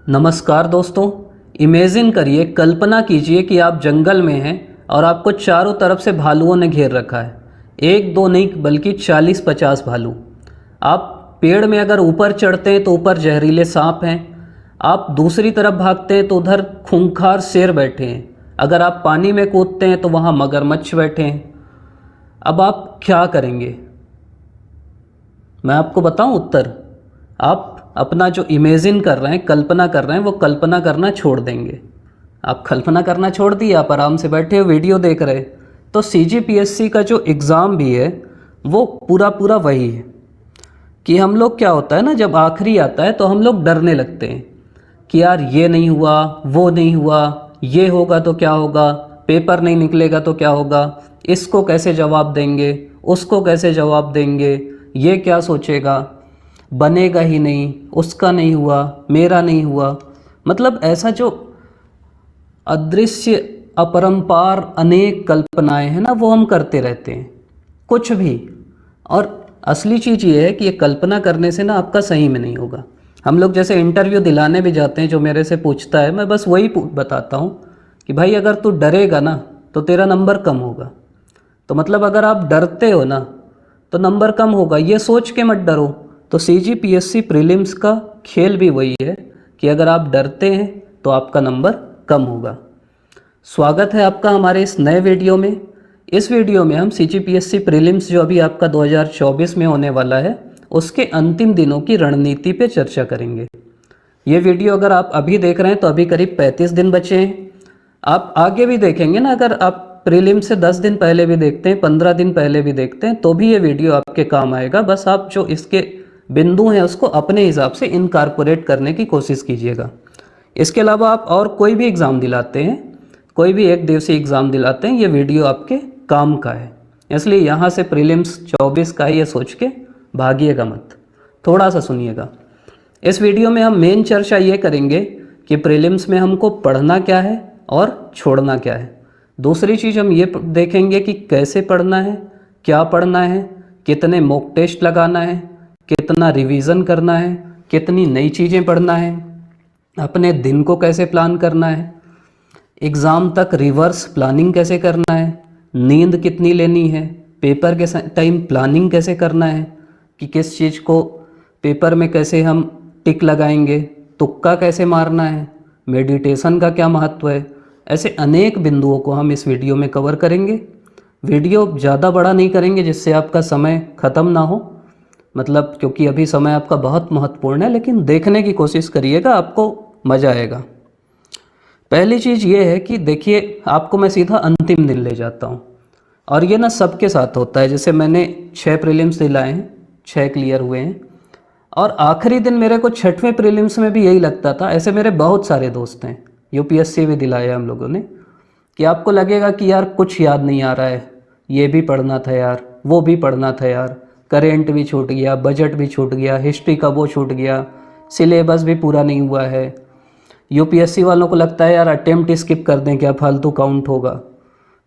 नमस्कार दोस्तों। इमेजिन करिए, कल्पना कीजिए कि आप जंगल में हैं और आपको चारों तरफ से भालुओं ने घेर रखा है। एक दो नहीं बल्कि 40-50 भालू। आप पेड़ में अगर ऊपर चढ़ते हैं तो ऊपर जहरीले सांप हैं। आप दूसरी तरफ भागते हैं तो उधर खूंखार शेर बैठे हैं। अगर आप पानी में कूदते हैं तो वहाँ मगरमच्छ बैठे हैं। अब आप क्या करेंगे? मैं आपको बताऊं उत्तर। आप अपना जो इमेजिन कर रहे हैं, कल्पना कर रहे हैं, वो कल्पना करना छोड़ देंगे। आप कल्पना करना छोड़ दिए, आप आराम से बैठे हो वीडियो देख रहे। तो सीजीपीएससी का जो एग्ज़ाम भी है वो पूरा पूरा वही है कि हम लोग, क्या होता है ना, जब आखिरी आता है तो हम लोग डरने लगते हैं कि यार ये नहीं हुआ, वो नहीं हुआ, ये होगा तो क्या होगा, पेपर नहीं निकलेगा तो क्या होगा, इसको कैसे जवाब देंगे, उसको कैसे जवाब देंगे, ये क्या सोचेगा, बनेगा ही नहीं, उसका नहीं हुआ, मेरा नहीं हुआ। मतलब ऐसा जो अदृश्य अपरंपार अनेक कल्पनाएं हैं ना, वो हम करते रहते हैं कुछ भी। और असली चीज़ ये है कि ये कल्पना करने से ना आपका सही में नहीं होगा। हम लोग जैसे इंटरव्यू दिलाने भी जाते हैं, जो मेरे से पूछता है, मैं बस वही बताता हूँ कि भाई अगर तू डरेगा ना तो तेरा नंबर कम होगा। तो मतलब अगर आप डरते हो ना तो नंबर कम होगा, ये सोच के मत डरो। तो सीजीपीएससी प्रीलिम्स का खेल भी वही है कि अगर आप डरते हैं तो आपका नंबर कम होगा। स्वागत है आपका हमारे इस नए वीडियो में। इस वीडियो में हम सीजीपीएससी प्रीलिम्स जो अभी आपका 2024 में होने वाला है, उसके अंतिम दिनों की रणनीति पे चर्चा करेंगे। ये वीडियो अगर आप अभी देख रहे हैं तो अभी करीब 35 दिन बचे हैं। आप आगे भी देखेंगे ना, अगर आप प्रीलिम से 10 दिन पहले भी देखते हैं, 15 दिन पहले भी देखते हैं, तो भी ये वीडियो आपके काम आएगा। बस आप जो इसके बिंदु हैं उसको अपने हिसाब से इनकॉर्पोरेट करने की कोशिश कीजिएगा। इसके अलावा आप और कोई भी एग्ज़ाम दिलाते हैं, कोई भी एक दिवसीय एग्ज़ाम दिलाते हैं, ये वीडियो आपके काम का है। इसलिए यहाँ से प्रीलिम्स 24 का ही ये सोच के भागिएगा मत, थोड़ा सा सुनिएगा। इस वीडियो में हम मेन चर्चा ये करेंगे कि प्रीलिम्स में हमको पढ़ना क्या है और छोड़ना क्या है। दूसरी चीज़ हम ये देखेंगे कि कैसे पढ़ना है, क्या पढ़ना है, कितने मॉक टेस्ट लगाना है, कितना रिवीजन करना है, कितनी नई चीज़ें पढ़ना है, अपने दिन को कैसे प्लान करना है, एग्ज़ाम तक रिवर्स प्लानिंग कैसे करना है, नींद कितनी लेनी है, पेपर के टाइम प्लानिंग कैसे करना है कि किस चीज़ को पेपर में कैसे हम टिक लगाएंगे, तुक्का कैसे मारना है, मेडिटेशन का क्या महत्व है। ऐसे अनेक बिंदुओं को हम इस वीडियो में कवर करेंगे। वीडियो ज़्यादा बड़ा नहीं करेंगे जिससे आपका समय ख़त्म ना हो, मतलब क्योंकि अभी समय आपका बहुत महत्वपूर्ण है, लेकिन देखने की कोशिश करिएगा, आपको मज़ा आएगा। पहली चीज़ ये है कि देखिए, आपको मैं सीधा अंतिम दिन ले जाता हूँ और ये ना सबके साथ होता है। जैसे मैंने 6 प्रीलिम्स दिलाए हैं, 6 क्लियर हुए हैं, और आखिरी दिन मेरे को 6वें प्रीलिम्स में भी यही लगता था। ऐसे मेरे बहुत सारे दोस्त हैं, यूपीएससी भी दिलाया हम लोगों ने, कि आपको लगेगा कि यार कुछ याद नहीं आ रहा है, ये भी पढ़ना था यार, वो भी पढ़ना था यार, करेंट भी छूट गया, बजट भी छूट गया, हिस्ट्री का वो छूट गया, सिलेबस भी पूरा नहीं हुआ है। यूपीएससी वालों को लगता है यार अटेम्प्ट स्किप कर दें, क्या फालतू काउंट होगा।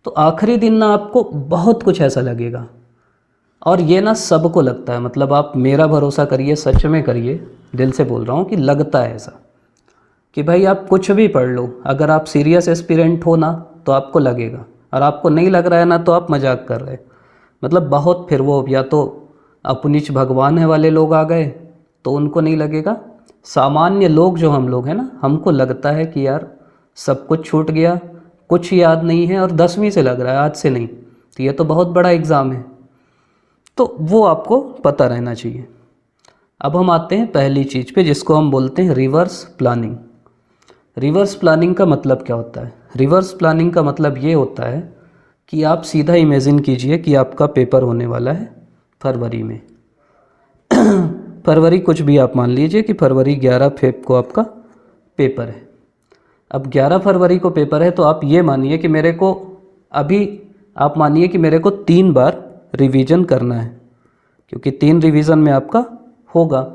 तो आखिरी दिन ना आपको बहुत कुछ ऐसा लगेगा, और ये ना सबको लगता है। मतलब आप मेरा भरोसा करिए, सच में करिए, दिल से बोल रहा हूँ कि लगता है ऐसा कि भाई आप कुछ भी पढ़ लो, अगर आप सीरियस एस्पिरेंट हो ना तो आपको लगेगा, और आपको नहीं लग रहा है ना तो आप मजाक कर रहे। मतलब बहुत, फिर वो या तो अपनिच भगवान है वाले लोग आ गए तो उनको नहीं लगेगा। सामान्य लोग जो हम लोग हैं ना, हमको लगता है कि यार सब कुछ छूट गया, कुछ याद नहीं है, और 10वीं से लग रहा है, आज से नहीं, तो ये तो बहुत बड़ा एग्ज़ाम है। तो वो आपको पता रहना चाहिए। अब हम आते हैं पहली चीज़ पे, जिसको हम बोलते हैं रिवर्स प्लानिंग। रिवर्स प्लानिंग का मतलब क्या होता है? रिवर्स प्लानिंग का मतलब ये होता है कि आप सीधा इमेजिन कीजिए कि आपका पेपर होने वाला है फरवरी में। फरवरी कुछ भी आप मान लीजिए कि फरवरी 11 फेब को आपका पेपर है। अब 11 फरवरी को पेपर है, तो आप ये मानिए कि मेरे को अभी, आप मानिए कि मेरे को 3 बार रिवीजन करना है, क्योंकि 3 रिवीजन में आपका होगा।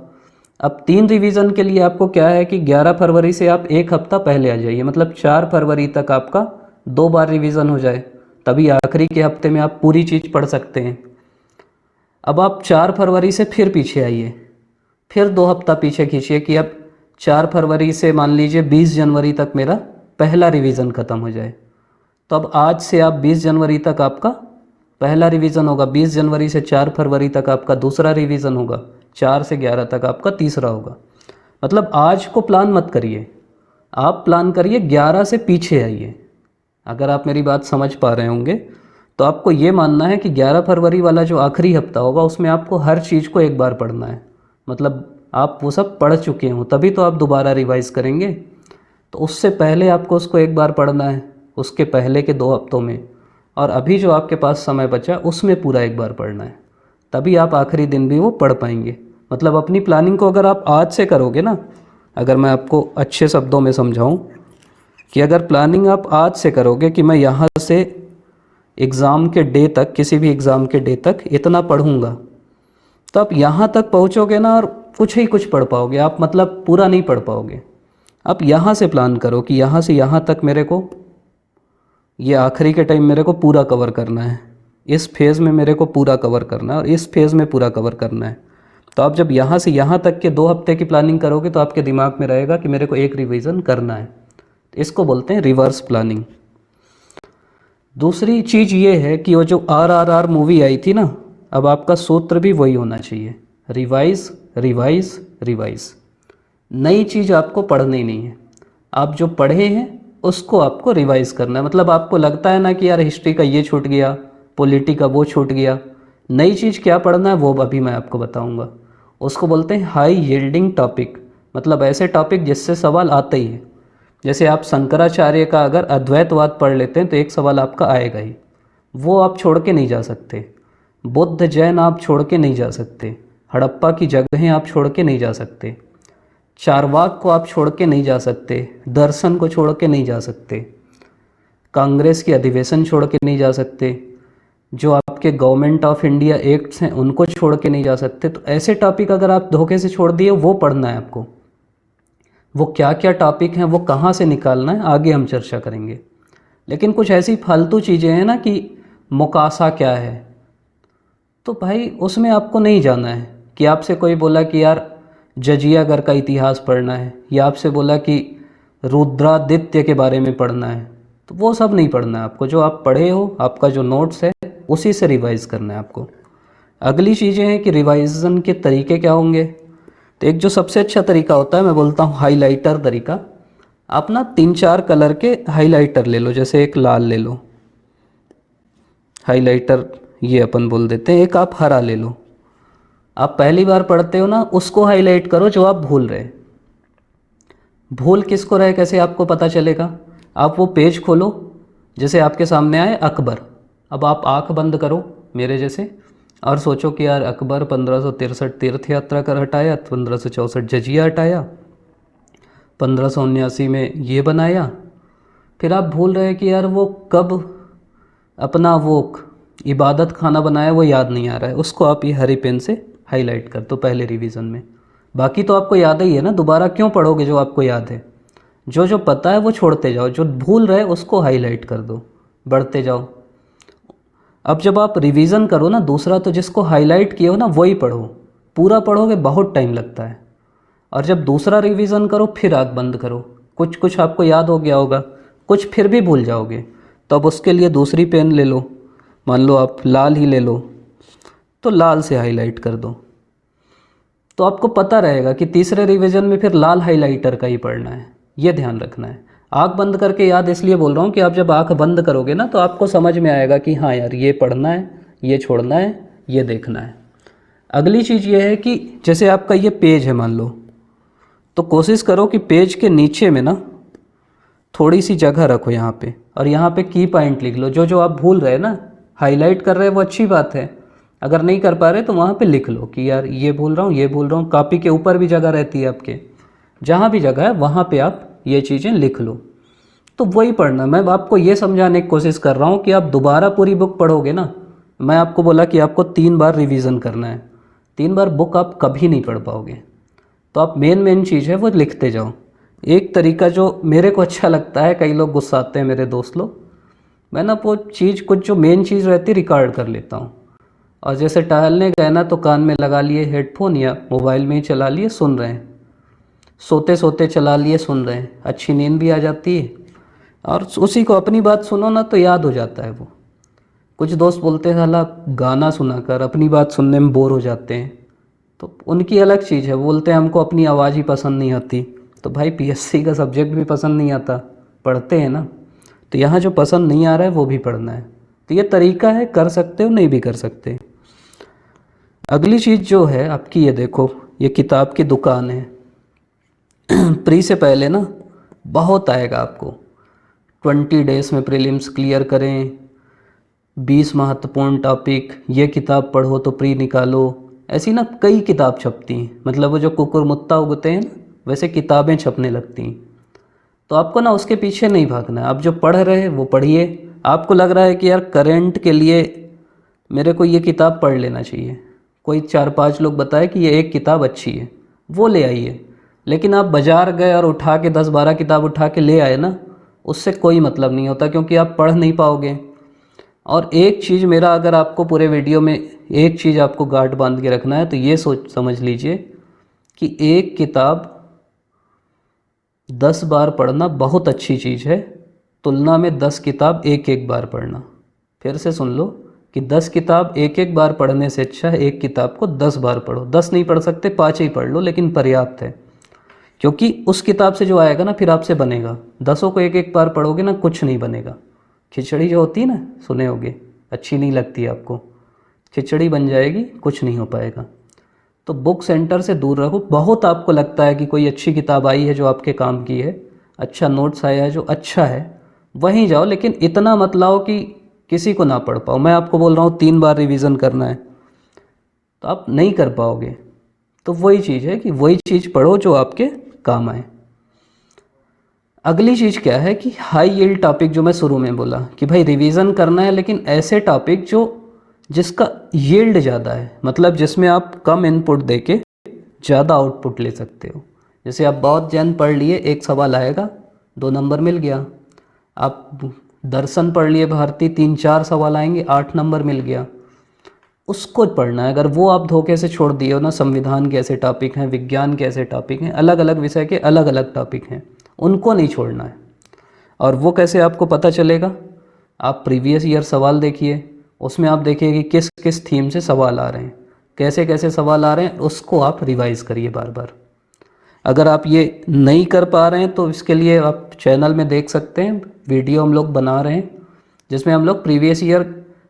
अब 3 रिवीजन के लिए आपको क्या है कि 11 फरवरी से आप एक हफ्ता पहले आ जाइए, मतलब 4 फरवरी तक आपका 2 बार रिवीजन हो जाए, तभी आखिरी के हफ्ते में आप पूरी चीज़ पढ़ सकते हैं। अब आप 4 फरवरी से फिर पीछे आइए, फिर 2 हफ्ता पीछे खींचिए कि अब 4 फरवरी से मान लीजिए 20 जनवरी तक मेरा पहला रिवीजन ख़त्म हो जाए, तो अब आज से आप 20 जनवरी तक आपका पहला रिवीजन होगा, 20 जनवरी से 4 फरवरी तक आपका दूसरा रिवीजन होगा, 4 से 11 तक आपका तीसरा होगा। मतलब आज को प्लान मत करिए, आप प्लान करिए 11 से पीछे आइए। अगर आप मेरी बात समझ पा रहे होंगे तो आपको ये मानना है कि 11 फरवरी वाला जो आखिरी हफ्ता होगा उसमें आपको हर चीज़ को एक बार पढ़ना है। मतलब आप वो सब पढ़ चुके हों तभी तो आप दोबारा रिवाइज़ करेंगे, तो उससे पहले आपको उसको एक बार पढ़ना है, उसके पहले के 2 हफ्तों में, और अभी जो आपके पास समय बचा उसमें पूरा एक बार पढ़ना है, तभी आप आखिरी दिन भी वो पढ़ पाएंगे। मतलब अपनी प्लानिंग को अगर आप आज से करोगे ना, अगर मैं आपको अच्छे शब्दों में समझाऊं कि अगर प्लानिंग आप आज से करोगे कि मैं यहाँ से एग्ज़ाम के डे तक, किसी भी एग्ज़ाम के डे तक इतना पढ़ूंगा, तो आप यहाँ तक पहुँचोगे ना और कुछ ही कुछ पढ़ पाओगे आप, मतलब पूरा नहीं पढ़ पाओगे। आप यहाँ से प्लान करो कि यहाँ से यहाँ तक मेरे को ये आखिरी के टाइम मेरे को पूरा कवर करना है, इस फेज़ में मेरे को पूरा कवर करना है और इस फेज़ में पूरा कवर करना है। तो आप जब यहाँ से यहाँ तक के 2 हफ्ते की प्लानिंग करोगे तो आपके दिमाग में रहेगा कि मेरे को एक रिवीजन करना है। इसको बोलते हैं रिवर्स प्लानिंग। दूसरी चीज़ ये है कि वो जो RRR मूवी आई थी ना, अब आपका सूत्र भी वही होना चाहिए, रिवाइज रिवाइज रिवाइज। नई चीज़ आपको पढ़नी नहीं है, आप जो पढ़े हैं उसको आपको रिवाइज करना है। मतलब आपको लगता है ना कि यार हिस्ट्री का ये छूट गया, पॉलिटी का वो छूट गया, नई चीज़ क्या पढ़ना है वो अभी मैं आपको बताऊंगा। उसको बोलते हैं हाई यील्डिंग टॉपिक, मतलब ऐसे टॉपिक जिससे सवाल आते ही है। जैसे आप शंकराचार्य का अगर अद्वैतवाद पढ़ लेते हैं तो एक सवाल आपका आएगा ही, वो आप छोड़ के नहीं जा सकते। बुद्ध जैन आप छोड़ के नहीं जा सकते, हड़प्पा की जगहें आप छोड़ के नहीं जा सकते, चारवाक को आप छोड़ के नहीं जा सकते, दर्शन को छोड़ के नहीं जा सकते, कांग्रेस के अधिवेशन छोड़ के नहीं जा सकते, जो आपके गवर्नमेंट ऑफ इंडिया एक्ट्स हैं उनको छोड़ के नहीं जा सकते। तो ऐसे टॉपिक अगर आप धोखे से छोड़ दिए, वो पढ़ना है आपको। वो क्या क्या टॉपिक हैं, वो कहाँ से निकालना है, आगे हम चर्चा करेंगे। लेकिन कुछ ऐसी फालतू चीज़ें हैं ना कि मुकासा क्या है, तो भाई उसमें आपको नहीं जाना है। कि आपसे कोई बोला कि यार जजियागढ़ का इतिहास पढ़ना है, या आपसे बोला कि रुद्रादित्य के बारे में पढ़ना है, तो वो सब नहीं पढ़ना है आपको। जो आप पढ़े हो, आपका जो नोट्स है उसी से रिवाइज़ करना है आपको। अगली चीज़ें हैं कि रिवाइज़न के तरीके क्या होंगे। तो एक जो सबसे अच्छा तरीका होता है, मैं बोलता हूँ हाइलाइटर तरीका। आप ना 3-4 कलर के हाइलाइटर ले लो, जैसे एक लाल ले लो, हाइलाइटर ये अपन बोल देते हैं। एक आप हरा ले लो। आप पहली बार पढ़ते हो ना, उसको हाईलाइट करो जो आप भूल रहे। भूल किसको रहे कैसे आपको पता चलेगा। आप वो पेज खोलो, जैसे आपके सामने आए अकबर। अब आप आंख बंद करो मेरे जैसे और सोचो कि यार अकबर 1563 तीर्थ यात्रा कर हटाया, 1564 जजिया हटाया, 1579 में ये बनाया। फिर आप भूल रहे कि यार वो कब अपना वो इबादत खाना बनाया, वो याद नहीं आ रहा है। उसको आप ये हरी पेन से हाईलाइट कर दो पहले रिवीजन में। बाकी तो आपको याद ही है ना, दोबारा क्यों पढ़ोगे जो आपको याद है। जो जो पता है वो छोड़ते जाओ, जो भूल रहे उसको हाईलाइट कर दो, बढ़ते जाओ। अब जब आप रिवीजन करो ना दूसरा, तो जिसको हाईलाइट किए हो ना वही पढ़ो। पूरा पढ़ोगे बहुत टाइम लगता है। और जब दूसरा रिवीजन करो फिर आँख बंद करो। कुछ कुछ आपको याद हो गया होगा, कुछ फिर भी भूल जाओगे, तो अब उसके लिए दूसरी पेन ले लो। मान लो आप लाल ही ले लो, तो लाल से हाईलाइट कर दो। तो आपको पता रहेगा कि तीसरे रिवीजन में फिर लाल हाइलाइटर का ही पढ़ना है, ये ध्यान रखना है। आँख बंद करके याद इसलिए बोल रहा हूँ कि आप जब आँख बंद करोगे ना तो आपको समझ में आएगा कि हाँ यार ये पढ़ना है, ये छोड़ना है, ये देखना है। अगली चीज़ ये है कि जैसे आपका ये पेज है मान लो, तो कोशिश करो कि पेज के नीचे में ना थोड़ी सी जगह रखो यहाँ पे, और यहाँ पे की पॉइंट लिख लो। जो जो आप भूल रहे ना, हाईलाइट कर रहे हैं वो अच्छी बात है, अगर नहीं कर पा रहे तो वहाँ पे लिख लो कि यार ये भूल रहा हूँ, ये भूल रहा हूँ। कॉपी के ऊपर भी जगह रहती है आपके, जहाँ भी जगह है वहाँ पे आप ये चीज़ें लिख लो। तो वही पढ़ना। मैं आपको ये समझाने की कोशिश कर रहा हूँ कि आप दोबारा पूरी बुक पढ़ोगे ना, मैं आपको बोला कि आपको 3 बार रिवीजन करना है, 3 बार बुक आप कभी नहीं पढ़ पाओगे। तो आप मेन चीज़ है वो लिखते जाओ। एक तरीका जो मेरे को अच्छा लगता है, कई लोग गुस्सा आते हैं मेरे दोस्त लोग, मैं ना वो चीज़ कुछ जो मेन चीज़ रहती रिकॉर्ड कर लेता हूँ, और जैसे टहलने गए ना तो कान में लगा लिए हेडफोन या मोबाइल में ही चला लिए, सुन रहे हैं। सोते सोते चला लिए सुन रहे हैं, अच्छी नींद भी आ जाती है और उसी को अपनी बात सुनो ना तो याद हो जाता है वो। कुछ दोस्त बोलते हैं साला गाना सुना कर, अपनी बात सुनने में बोर हो जाते हैं, तो उनकी अलग चीज़ है। वो बोलते हैं हमको अपनी आवाज़ ही पसंद नहीं आती। तो भाई पीएससी का सब्जेक्ट भी पसंद नहीं आता, पढ़ते हैं ना, तो यहाँ जो पसंद नहीं आ रहा है वो भी पढ़ना है। तो ये तरीका है, कर सकते हो, नहीं भी कर सकते। अगली चीज़ जो है आपकी, ये देखो, ये किताब की दुकान है। प्री से पहले ना बहुत आएगा आपको, 20 डेज़ में प्रीलिम्स क्लियर करें, 20 महत्वपूर्ण टॉपिक, ये किताब पढ़ो तो प्री निकालो, ऐसी ना कई किताब छपती हैं। मतलब वो जो कुकुरमुत्ता उगते हैं ना, वैसे किताबें छपने लगती हैं। तो आपको ना उसके पीछे नहीं भागना है, आप जो पढ़ रहे हैं वो पढ़िए। आपको लग रहा है कि यार करंट के लिए मेरे को ये किताब पढ़ लेना चाहिए, कोई 4-5 लोग बताए कि ये एक किताब अच्छी है, वो ले आइए। लेकिन आप बाज़ार गए और उठा के 10-12 किताब उठा के ले आए ना, उससे कोई मतलब नहीं होता, क्योंकि आप पढ़ नहीं पाओगे। और एक चीज़ मेरा, अगर आपको पूरे वीडियो में एक चीज़ आपको गांठ बांध के रखना है तो ये समझ लीजिए कि एक किताब 10 बार पढ़ना बहुत अच्छी चीज़ है, तुलना में 10 किताब एक एक बार पढ़ना। फिर से सुन लो कि 10 किताब एक एक बार पढ़ने से अच्छा है एक किताब को 10 बार पढ़ो। 10 नहीं पढ़ सकते, 5 ही पढ़ लो, लेकिन पर्याप्त है। क्योंकि उस किताब से जो आएगा ना फिर आपसे बनेगा। 10 को एक एक बार पढ़ोगे ना, कुछ नहीं बनेगा। खिचड़ी जो होती है ना, सुने होगे, अच्छी नहीं लगती आपको, खिचड़ी बन जाएगी, कुछ नहीं हो पाएगा। तो बुक सेंटर से दूर रहो। बहुत आपको लगता है कि कोई अच्छी किताब आई है जो आपके काम की है, अच्छा नोट्स आया है जो अच्छा है, वहीं जाओ। लेकिन इतना मत लाओ कि किसी को ना पढ़ पाओ। मैं आपको बोल रहा हूँ 3 बार रिवीजन करना है, तो आप नहीं कर पाओगे। तो वही चीज़ है कि वही चीज़ पढ़ो जो आपके काम आए। अगली चीज़ क्या है कि हाई यील्ड टॉपिक, जो मैं शुरू में बोला कि भाई रिवीजन करना है, लेकिन ऐसे टॉपिक जो जिसका यील्ड ज़्यादा है, मतलब जिसमें आप कम इनपुट देके ज़्यादा आउटपुट ले सकते हो। जैसे आप बौद्ध जैन पढ़ लिए, एक सवाल आएगा, 2 नंबर मिल गया। आप दर्शन पढ़ लिए भारतीय, 3-4 सवाल आएंगे, 8 नंबर मिल गया। उसको पढ़ना है। अगर वो आप धोखे से छोड़ दिए हो ना, संविधान के ऐसे टॉपिक हैं, विज्ञान के ऐसे टॉपिक हैं, अलग अलग विषय के अलग अलग टॉपिक हैं, उनको नहीं छोड़ना है। और वो कैसे आपको पता चलेगा? आप प्रीवियस ईयर सवाल देखिए, उसमें आप देखिए कि किस किस थीम से सवाल आ रहे हैं, कैसे कैसे सवाल आ रहे हैं, उसको आप रिवाइज करिए बार बार। अगर आप ये नहीं कर पा रहे हैं तो इसके लिए आप चैनल में देख सकते हैं, वीडियो हम लोग बना रहे हैं जिसमें हम लोग प्रीवियस ईयर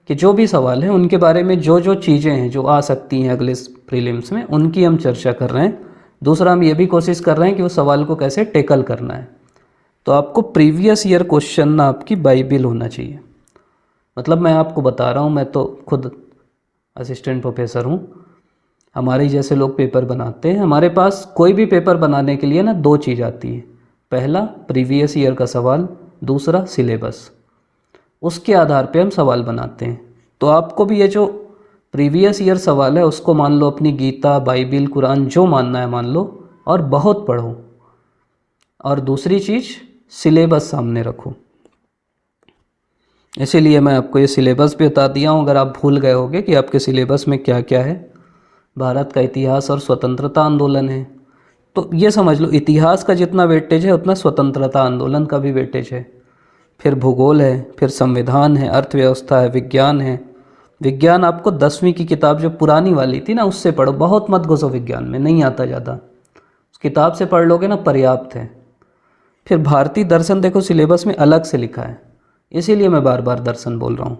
के जो भी सवाल हैं उनके बारे में जो जो चीज़ें हैं जो आ सकती हैं अगले प्रीलिम्स में, उनकी हम चर्चा कर रहे हैं। दूसरा, हम ये भी कोशिश कर रहे हैं कि उस सवाल को कैसे टेकल करना है। तो आपको प्रीवियस ईयर क्वेश्चन ना आपकी बाइबिल होना चाहिए। मतलब मैं आपको बता रहा हूँ, मैं तो खुद असिस्टेंट प्रोफेसर हूँ, हमारे जैसे लोग पेपर बनाते हैं। हमारे पास कोई भी पेपर बनाने के लिए ना 2 चीज़ आती है। पहला प्रीवियस ईयर का सवाल, दूसरा सिलेबस। उसके आधार पे हम सवाल बनाते हैं। तो आपको भी ये जो प्रीवियस ईयर सवाल है उसको मान लो, अपनी गीता, बाइबिल, कुरान जो मानना है मान लो, और बहुत पढ़ो। और दूसरी चीज़, सिलेबस सामने रखो। इसीलिए मैं आपको ये सिलेबस भी बता दिया हूँ, अगर आप भूल गए होगे कि आपके सिलेबस में क्या क्या है। भारत का इतिहास और स्वतंत्रता आंदोलन है, तो ये समझ लो इतिहास का जितना वेटेज है उतना स्वतंत्रता आंदोलन का भी वेटेज है। फिर भूगोल है, फिर संविधान है, अर्थव्यवस्था है, विज्ञान है। विज्ञान आपको 10वीं की किताब जो पुरानी वाली थी ना उससे पढ़ो, बहुत मत घुसो विज्ञान में, नहीं आता ज़्यादा, उस किताब से पढ़ लोगे ना पर्याप्त है। फिर भारतीय दर्शन देखो, सिलेबस में अलग से लिखा है, इसीलिए मैं बार बार दर्शन बोल रहा हूँ।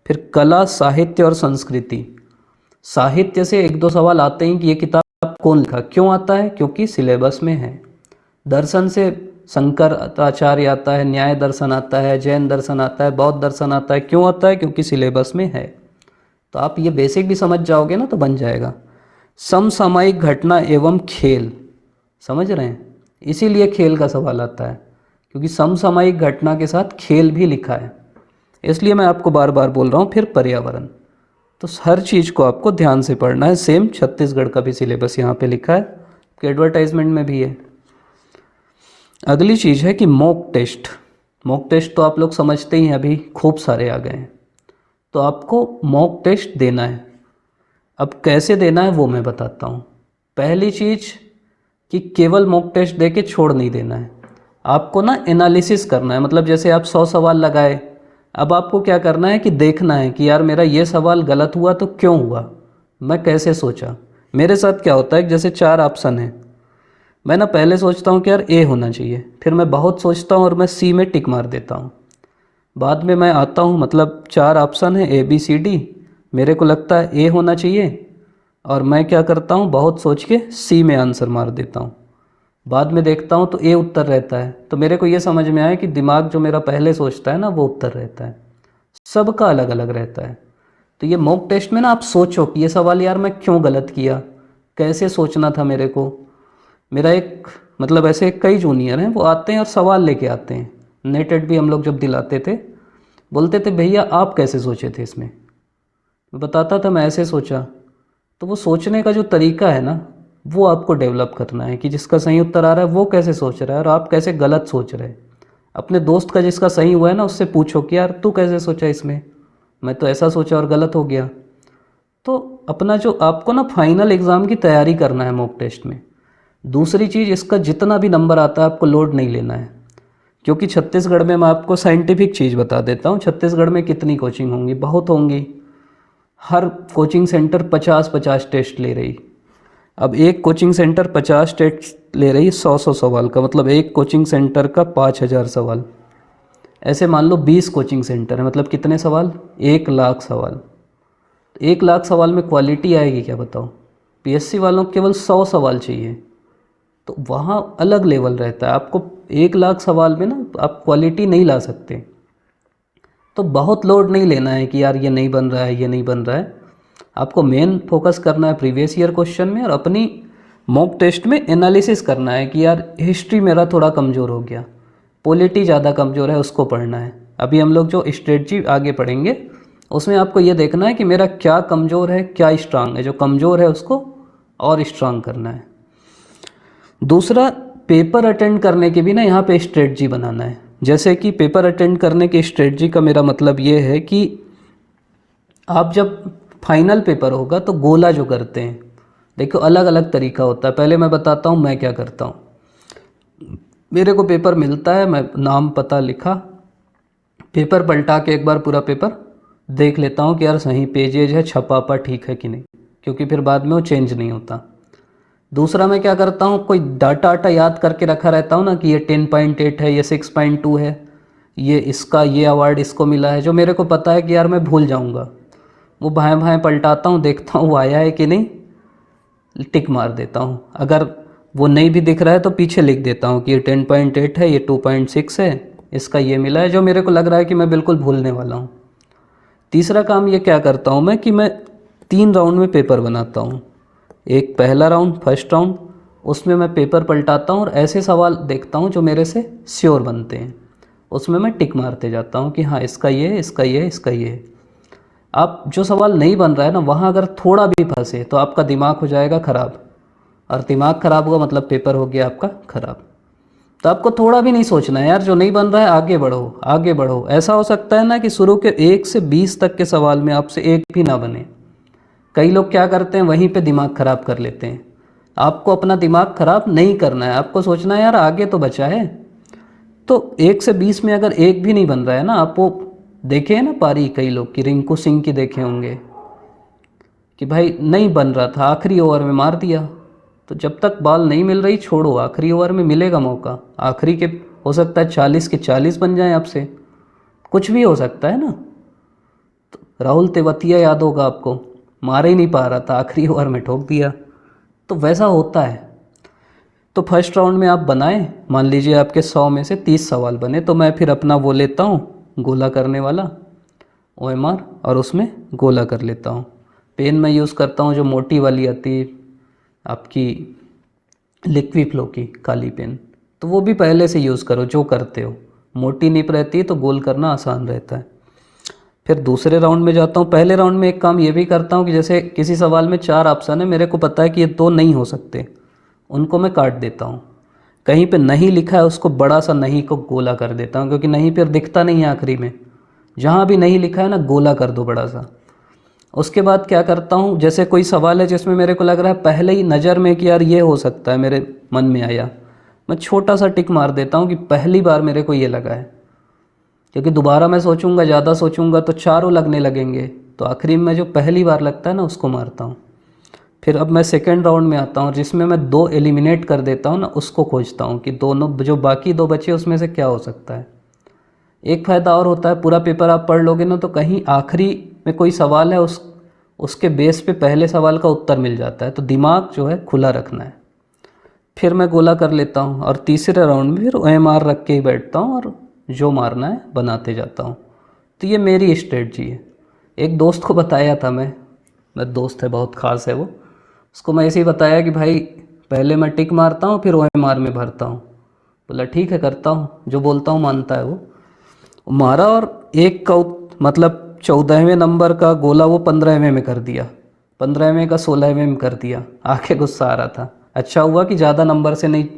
फिर कला, साहित्य और संस्कृति। साहित्य से 1-2 सवाल आते हैं कि ये किताब कौन लिखा, क्यों आता है? क्योंकि सिलेबस में है। दर्शन से शंकराचार्य आता है, न्याय दर्शन आता है, जैन दर्शन आता है, बौद्ध दर्शन आता है। क्यों आता है? क्योंकि सिलेबस में है। तो आप ये बेसिक भी समझ जाओगे ना तो बन जाएगा। समसामयिक घटना एवं खेल, समझ रहे हैं? इसीलिए खेल का सवाल आता है, क्योंकि समसामयिक घटना के साथ खेल भी लिखा है, इसलिए मैं आपको बार बार बोल रहा हूँ। फिर पर्यावरण। तो हर चीज़ को आपको ध्यान से पढ़ना है। सेम छत्तीसगढ़ का भी सिलेबस यहाँ पे लिखा है, कि एडवर्टाइजमेंट में भी है। अगली चीज़ है कि मॉक टेस्ट। मॉक टेस्ट तो आप लोग समझते ही हैं, अभी खूब सारे आ गए हैं। तो आपको मॉक टेस्ट देना है। अब कैसे देना है वो मैं बताता हूँ। पहली चीज़, कि केवल मॉक टेस्ट दे के छोड़ नहीं देना है, आपको ना एनालिसिस करना है। मतलब जैसे आप 100 सवाल लगाए, अब आपको क्या करना है कि देखना है कि यार मेरा ये सवाल गलत हुआ तो क्यों हुआ, मैं कैसे सोचा। मेरे साथ क्या होता है कि जैसे 4 ऑप्शन है, मैं ना पहले सोचता हूँ कि यार ए होना चाहिए, फिर मैं बहुत सोचता हूँ और मैं सी में टिक मार देता हूँ। बाद में मैं आता हूँ, मतलब 4 ऑप्शन है ए बी सी डी, मेरे को लगता है ए होना चाहिए, और मैं क्या करता हूँ बहुत सोच के सी में आंसर मार देता हूँ। बाद में देखता हूँ तो ए उत्तर रहता है। तो मेरे को ये समझ में आया कि दिमाग जो मेरा पहले सोचता है ना वो उत्तर रहता है, सबका अलग अलग रहता है। तो ये मॉक टेस्ट में ना आप सोचो कि ये सवाल यार मैं क्यों गलत किया, कैसे सोचना था मेरे को। मेरा एक मतलब ऐसे कई जूनियर हैं, वो आते हैं और सवाल लेके आते हैं। नेटेड भी हम लोग जब दिलाते थे, बोलते थे भैया आप कैसे सोचे थे इसमें। मैं बताता था मैं ऐसे सोचा। तो वो सोचने का जो तरीका है ना, वो आपको डेवलप करना है कि जिसका सही उत्तर आ रहा है वो कैसे सोच रहा है और आप कैसे गलत सोच रहे हैं। अपने दोस्त का जिसका सही हुआ है ना, उससे पूछो कि यार तू कैसे सोचा इसमें, मैं तो ऐसा सोचा और गलत हो गया। तो अपना जो आपको ना फाइनल एग्ज़ाम की तैयारी करना है मॉक टेस्ट में। दूसरी चीज़, इसका जितना भी नंबर आता है आपको लोड नहीं लेना है, क्योंकि छत्तीसगढ़ में मैं आपको साइंटिफिक चीज़ बता देता हूँ। छत्तीसगढ़ में कितनी कोचिंग होंगी, बहुत होंगी। हर कोचिंग सेंटर 50-50 टेस्ट ले रही। अब एक कोचिंग सेंटर 50 टेस्ट ले रही 100-100 सवाल का, मतलब एक कोचिंग सेंटर का 5000 सवाल। ऐसे मान लो 20 कोचिंग सेंटर है, मतलब कितने सवाल, 1 लाख सवाल। 1 लाख सवाल में क्वालिटी आएगी क्या बताओ। पीएससी वालों को केवल 100 सवाल चाहिए, तो वहाँ अलग लेवल रहता है। आपको 1 लाख सवाल में ना आप क्वालिटी नहीं ला सकते। तो बहुत लोड नहीं लेना है कि यार ये नहीं बन रहा है, ये नहीं बन रहा है। आपको मेन फोकस करना है प्रीवियस ईयर क्वेश्चन में, और अपनी मॉक टेस्ट में एनालिसिस करना है कि यार हिस्ट्री मेरा थोड़ा कमज़ोर हो गया, पॉलिटी ज़्यादा कमज़ोर है, उसको पढ़ना है। अभी हम लोग जो स्ट्रेटजी आगे पढ़ेंगे उसमें आपको ये देखना है कि मेरा क्या कमज़ोर है क्या स्ट्रांग है। जो कमज़ोर है उसको और स्ट्रांग करना है। दूसरा, पेपर अटेंड करने के भी ना यहाँ पे स्ट्रेटजी बनाना है। जैसे कि पेपर अटेंड करने की स्ट्रेटजी का मेरा मतलब ये है कि आप जब फाइनल पेपर होगा तो गोला जो करते हैं, देखो अलग अलग तरीका होता है। पहले मैं बताता हूँ मैं क्या करता हूँ। मेरे को पेपर मिलता है, मैं नाम पता लिखा, पेपर पलटा के एक बार पूरा पेपर देख लेता हूँ कि यार सही पेजेज है, छपा ठीक है कि नहीं, क्योंकि फिर बाद में वो चेंज नहीं होता। दूसरा मैं क्या करता हूँ, कोई डाटा याद करके रखा रहता हूँ ना कि ये 10.8 है, ये 6.2 है, ये इसका ये अवार्ड इसको मिला है, जो मेरे को पता है कि यार मैं भूल जाऊँगा, वो भाएँ भाएँ पलटाता हूँ, देखता हूँ वो आया है कि नहीं, टिक मार देता हूँ। अगर वो नहीं भी दिख रहा है तो पीछे लिख देता हूँ कि ये 10.8 है, ये 2.6 है, इसका ये मिला है, जो मेरे को लग रहा है कि मैं बिल्कुल भूलने वाला हूँ। तीसरा काम ये क्या करता हूँ मैं कि मैं 3 राउंड में पेपर बनाता हूँ। एक पहला राउंड, फर्स्ट राउंड, उसमें मैं पेपर पलटाता हूँ और ऐसे सवाल देखता हूँ जो मेरे से श्योर बनते हैं, उसमें मैं टिक मारते जाता हूँ कि हाँ इसका ये, इसका ये, इसका ये। आप जो सवाल नहीं बन रहा है ना, वहाँ अगर थोड़ा भी फंसे तो आपका दिमाग हो जाएगा ख़राब, और दिमाग ख़राब हुआ मतलब पेपर हो गया आपका ख़राब। तो आपको थोड़ा भी नहीं सोचना है यार, जो नहीं बन रहा है आगे बढ़ो आगे बढ़ो। ऐसा हो सकता है ना कि शुरू के 1 से 20 तक के सवाल में आपसे एक भी ना बने। कई लोग क्या करते हैं, वहीं पे दिमाग ख़राब कर लेते हैं। आपको अपना दिमाग ख़राब नहीं करना है, आपको सोचना है यार आगे तो बचा है। तो 1 से 20 में अगर एक भी नहीं बन रहा है ना, आप वो देखे हैं ना पारी कई लोग की, रिंकू सिंह की देखे होंगे कि भाई नहीं बन रहा था, आखिरी ओवर में मार दिया। तो जब तक बॉल नहीं मिल रही छोड़ो, आखिरी ओवर में मिलेगा मौका। आखिरी के हो सकता है 40 के 40 बन जाएं आपसे, कुछ भी हो सकता है ना। तो राहुल तेवतिया याद होगा आपको, मार ही नहीं पा रहा था, आखिरी ओवर में ठोक दिया। तो वैसा होता है। तो फर्स्ट राउंड में आप बनाएं, मान लीजिए आपके 100 में से 30 सवाल बने, तो मैं फिर अपना वो लेता हूँ गोला करने वाला OMR, और उसमें गोला कर लेता हूँ। पेन मैं यूज़ करता हूँ जो मोटी वाली आती है आपकी, लिक्विड फ्लो की काली पेन। तो वो भी पहले से यूज़ करो जो करते हो, मोटी निप रहती है तो गोल करना आसान रहता है। फिर दूसरे राउंड में जाता हूँ। पहले राउंड में एक काम ये भी करता हूँ कि जैसे किसी सवाल में 4 ऑप्शन है, मेरे को पता है कि ये 2 नहीं हो सकते, उनको मैं काट देता हूँ। कहीं पे नहीं लिखा है उसको बड़ा सा नहीं को गोला कर देता हूँ, क्योंकि नहीं फिर दिखता नहीं है आखिरी में। जहाँ भी नहीं लिखा है ना, गोला कर दो बड़ा सा। उसके बाद क्या करता हूँ, जैसे कोई सवाल है जिसमें मेरे को लग रहा है पहले ही नज़र में कि यार ये हो सकता है, मेरे मन में आया, मैं छोटा सा टिक मार देता हूँ कि पहली बार मेरे को ये लगा है। क्योंकि दोबारा मैं सोचूंगा, ज़्यादा सोचूंगा तो चारों लगने लगेंगे, तो आखिरी में जो पहली बार लगता है ना उसको मारता हूँ। फिर अब मैं सेकेंड राउंड में आता हूँ जिसमें मैं 2 एलिमिनेट कर देता हूँ ना, उसको खोजता हूँ कि दोनों जो बाकी 2 बचे उसमें से क्या हो सकता है। एक फ़ायदा और होता है, पूरा पेपर आप पढ़ लोगे ना तो कहीं आखिरी में कोई सवाल है उसके बेस पे पहले सवाल का उत्तर मिल जाता है, तो दिमाग जो है खुला रखना है। फिर मैं गोला कर लेता हूँ और तीसरे राउंड में फिर OMR रख के ही बैठता हूँ और जो मारना है बनाते जाता हूँ। तो ये मेरी स्ट्रेटजी है। एक दोस्त को बताया था मैं, मेरा दोस्त है, बहुत ख़ास है वो, उसको मैं ऐसे ही बताया कि भाई पहले मैं टिक मारता हूँ फिर OMR में भरता हूँ। बोला ठीक है करता हूँ, जो बोलता हूँ मानता है वो मारा, और एक का मतलब 14वें नंबर का गोला वो 15वें में कर दिया, 15वें का 16वें में कर दिया। आके गुस्सा आ रहा था। अच्छा हुआ कि ज़्यादा नंबर से नहीं,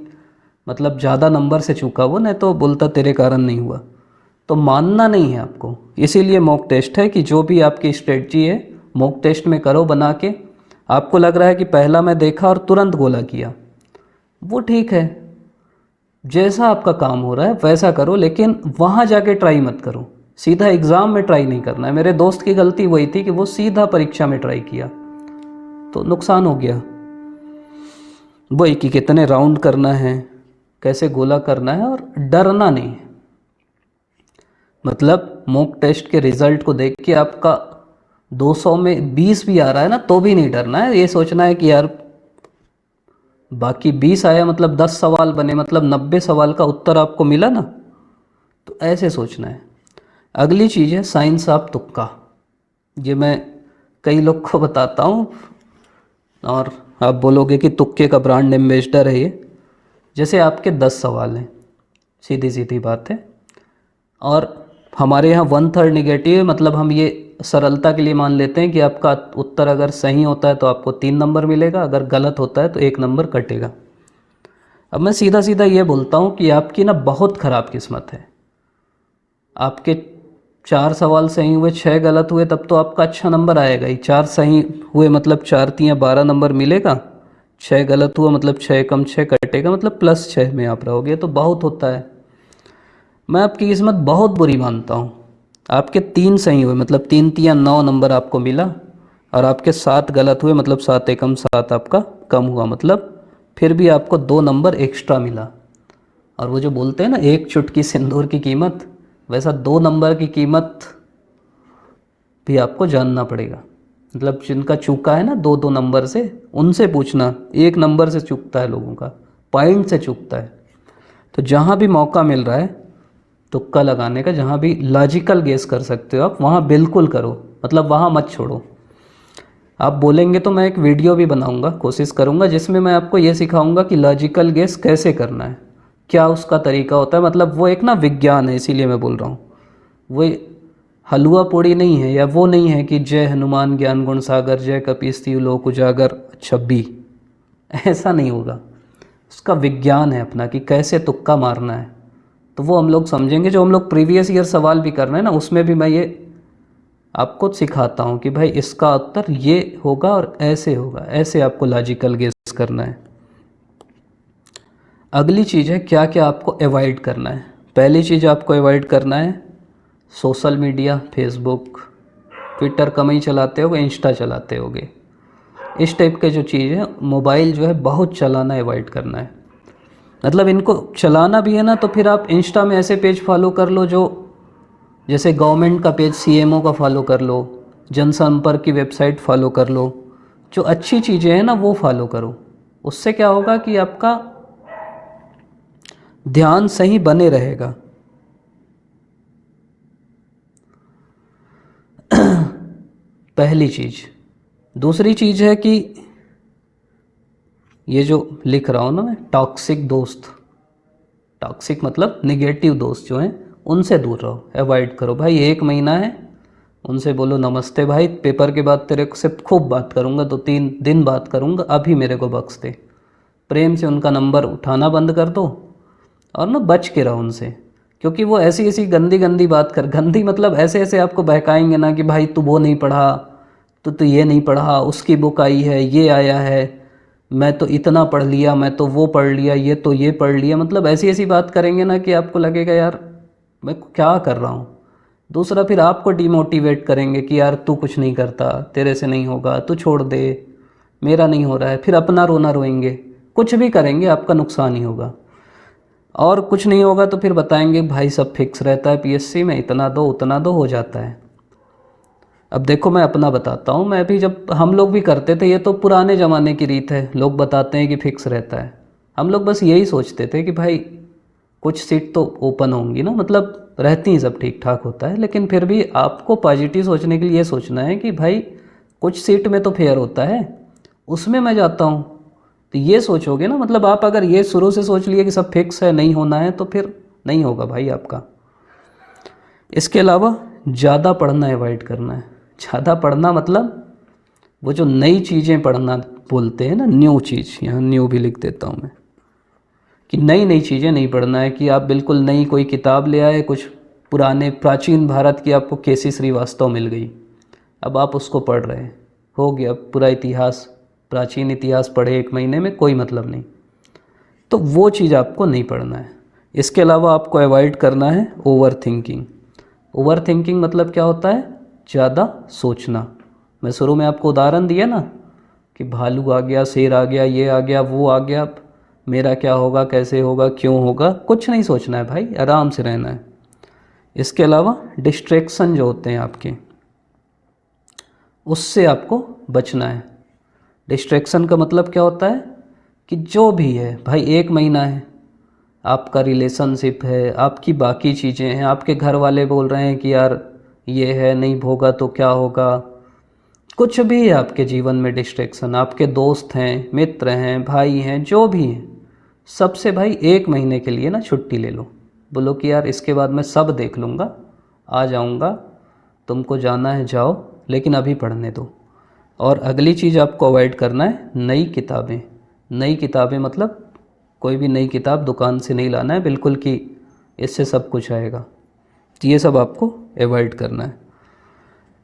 मतलब ज़्यादा नंबर से चूका वो, नहीं तो बोलता तेरे कारण नहीं हुआ। तो मानना नहीं है आपको, इसीलिए मॉक टेस्ट है कि जो भी आपकी स्ट्रेटजी है मॉक टेस्ट में करो बना के। आपको लग रहा है कि पहला मैं देखा और तुरंत गोला किया, वो ठीक है, जैसा आपका काम हो रहा है वैसा करो, लेकिन वहाँ जाके ट्राई मत करो, सीधा एग्ज़ाम में ट्राई नहीं करना है। मेरे दोस्त की गलती वही थी कि वो सीधा परीक्षा में ट्राई किया, तो नुकसान हो गया। वही कि कितने राउंड करना है, कैसे गोला करना है, और डरना नहीं है। मतलब मॉक टेस्ट के रिज़ल्ट को देख के आपका 200 में 20 भी आ रहा है ना तो भी नहीं डरना है। ये सोचना है कि यार बाकी 20 आया मतलब 10 सवाल बने, मतलब 90 सवाल का उत्तर आपको मिला ना, तो ऐसे सोचना है। अगली चीज़ है साइंस ऑफ तुक्का। ये मैं कई लोग को बताता हूँ और आप बोलोगे कि तुक्के का ब्रांड एम्बेसडर है ये। जैसे आपके 10 सवाल हैं, सीधी सीधी बात है, और हमारे यहाँ 1/3 निगेटिव है, मतलब हम ये सरलता के लिए मान लेते हैं कि आपका उत्तर अगर सही होता है तो आपको 3 नंबर मिलेगा, अगर गलत होता है तो 1 नंबर कटेगा। अब मैं सीधा सीधा ये बोलता हूँ कि आपकी ना बहुत ख़राब किस्मत है। आपके 4 सवाल सही हुए, 6 गलत हुए, तब तो आपका अच्छा नंबर आएगा ही। 4 सही हुए मतलब 4 तियाँ 12 नंबर मिलेगा, 6 गलत हुआ मतलब 6 कम 6 कटेगा, मतलब +6 में आप रहोगे, तो बहुत होता है। मैं आपकी किस्मत बहुत बुरी मानता हूँ। आपके 3 सही हुए मतलब 3 तियाँ 9 नंबर आपको मिला, और आपके 7 गलत हुए मतलब 7 एकम 7 आपका कम हुआ, मतलब फिर भी आपको 2 नंबर एक्स्ट्रा मिला। और वो जो बोलते हैं ना एक चुटकी सिंदूर की कीमत, वैसा 2 नंबर की कीमत भी आपको जानना पड़ेगा। मतलब जिनका चूका है ना 2-2 नंबर से, उनसे पूछना, 1 नंबर से चूकता है लोगों का, पॉइंट से चूकता है। तो जहाँ भी मौका मिल रहा है तुक्का लगाने का, जहाँ भी लॉजिकल गेस कर सकते हो आप, वहाँ बिल्कुल करो, मतलब वहाँ मत छोड़ो। आप बोलेंगे तो मैं एक वीडियो भी बनाऊंगा, कोशिश करूंगा, जिसमें मैं आपको ये सिखाऊंगा कि लॉजिकल गेस कैसे करना है, क्या उसका तरीका होता है। मतलब वो एक ना विज्ञान है, इसीलिए मैं बोल रहा हूँ। वो हलवा पूड़ी नहीं है, या वो नहीं है कि जय हनुमान ज्ञान गुण सागर, जय कपीस तिहु लोक उजागर 26, ऐसा नहीं होगा। उसका विज्ञान है अपना कि कैसे तुक्का मारना है, तो वो हम लोग समझेंगे। जो हम लोग प्रीवियस ईयर सवाल भी कर रहे हैं ना, उसमें भी मैं ये आपको सिखाता हूँ कि भाई इसका उत्तर ये होगा और ऐसे होगा, ऐसे आपको लॉजिकल गेस करना है। अगली चीज़ है क्या क्या आपको अवॉइड करना है। पहली चीज़ आपको अवॉइड करना है सोशल मीडिया, फेसबुक, ट्विटर कम ही चलाते होगे, इंस्टा चलाते होगे, इस टाइप के जो चीज़ है, मोबाइल जो है बहुत चलाना अवॉइड करना है। मतलब इनको चलाना भी है ना तो फिर आप इंस्टा में ऐसे पेज फॉलो कर लो जो, जैसे गवर्नमेंट का पेज CMO का फॉलो कर लो, जनसंपर्क की वेबसाइट फॉलो कर लो, जो अच्छी चीज़ें हैं ना वो फॉलो करो। उससे क्या होगा कि आपका ध्यान सही बने रहेगा। पहली चीज़। दूसरी चीज़ है कि ये जो लिख रहा हूँ ना मैं, टॉक्सिक दोस्त, टॉक्सिक मतलब निगेटिव दोस्त जो हैं, उनसे दूर रहो, अवॉइड करो। भाई 1 महीना है, उनसे बोलो नमस्ते भाई, पेपर के बाद तेरे से खूब बात करूँगा, 2-3 दिन बात करूँगा, अभी मेरे को बख्श दे। प्रेम से उनका नंबर उठाना बंद कर दो, और ना बच के रहो उनसे, क्योंकि वो ऐसी ऐसी गंदी गंदी बात कर, गंदी मतलब ऐसे ऐसे आपको बहकाएंगे ना कि भाई तू वो नहीं पढ़ा, तो ये नहीं पढ़ा, उसकी बुक आई है, ये आया है, मैं तो इतना पढ़ लिया, मैं तो वो पढ़ लिया, ये तो ये पढ़ लिया, मतलब ऐसी ऐसी बात करेंगे ना कि आपको लगेगा यार मैं क्या कर रहा हूँ। दूसरा फिर आपको डिमोटिवेट करेंगे कि यार तू कुछ नहीं करता, तेरे से नहीं होगा, तू छोड़ दे, मेरा नहीं हो रहा है, फिर अपना रोना रोएंगे, कुछ भी करेंगे आपका नुकसान ही होगा। और कुछ नहीं होगा तो फिर बताएंगे भाई सब फिक्स रहता है पीएससी में, इतना दो उतना दो हो जाता है। अब देखो मैं अपना बताता हूँ, मैं भी जब हम लोग भी करते थे, ये तो पुराने ज़माने की रीत है, लोग बताते हैं कि फिक्स रहता है, हम लोग बस यही सोचते थे कि भाई कुछ सीट तो ओपन होंगी ना, मतलब रहती हैं, सब ठीक ठाक होता है। लेकिन फिर भी आपको पॉजिटिव सोचने के लिए ये सोचना है कि भाई कुछ सीट में तो फेयर होता है, उसमें मैं जाता हूँ। तो ये सोचोगे ना, मतलब आप अगर ये शुरू से सोच लिए कि सब फिक्स है, नहीं होना है, तो फिर नहीं होगा भाई आपका। इसके अलावा ज़्यादा पढ़ना अवॉइड करना है। ज़्यादा पढ़ना मतलब वो जो नई चीज़ें पढ़ना बोलते हैं ना, न्यू चीज़, यहाँ न्यू भी लिख देता हूँ मैं, कि नई नई चीज़ें नहीं पढ़ना है कि आप बिल्कुल नई कोई किताब ले आए, कुछ पुराने प्राचीन भारत की आपको केसी श्रीवास्तव मिल गई, अब आप उसको पढ़ रहे हैं, हो गया पूरा इतिहास, प्राचीन इतिहास पढ़े 1 महीने में, कोई मतलब नहीं। तो वो चीज़ आपको नहीं पढ़ना है। इसके अलावा आपको अवॉइड करना है ओवर थिंकिंग। ओवर थिंकिंग मतलब क्या होता है? ज़्यादा सोचना। मैं शुरू में आपको उदाहरण दिया ना कि भालू आ गया, शेर आ गया, ये आ गया, वो आ गया, मेरा क्या होगा, कैसे होगा, क्यों होगा, कुछ नहीं सोचना है भाई, आराम से रहना है। इसके अलावा डिस्ट्रैक्शन जो होते हैं आपके, उससे आपको बचना है। डिस्ट्रैक्शन का मतलब क्या होता है कि जो भी है भाई, 1 महीना है, आपका रिलेशनशिप है, आपकी बाकी चीज़ें हैं, आपके घर वाले बोल रहे हैं कि यार ये है, नहीं भोगा तो क्या होगा, कुछ भी है आपके जीवन में डिस्ट्रैक्शन, आपके दोस्त हैं, मित्र हैं, भाई हैं, जो भी हैं, सबसे भाई 1 महीने के लिए ना छुट्टी ले लो। बोलो कि यार इसके बाद मैं सब देख लूँगा, आ जाऊँगा, तुमको जाना है जाओ, लेकिन अभी पढ़ने दो। और अगली चीज़ आपको अवॉइड करना है नई किताबें। नई किताबें मतलब कोई भी नई किताब दुकान से नहीं लाना है बिल्कुल कि इससे सब कुछ आएगा, तो ये सब आपको अवॉइड करना है।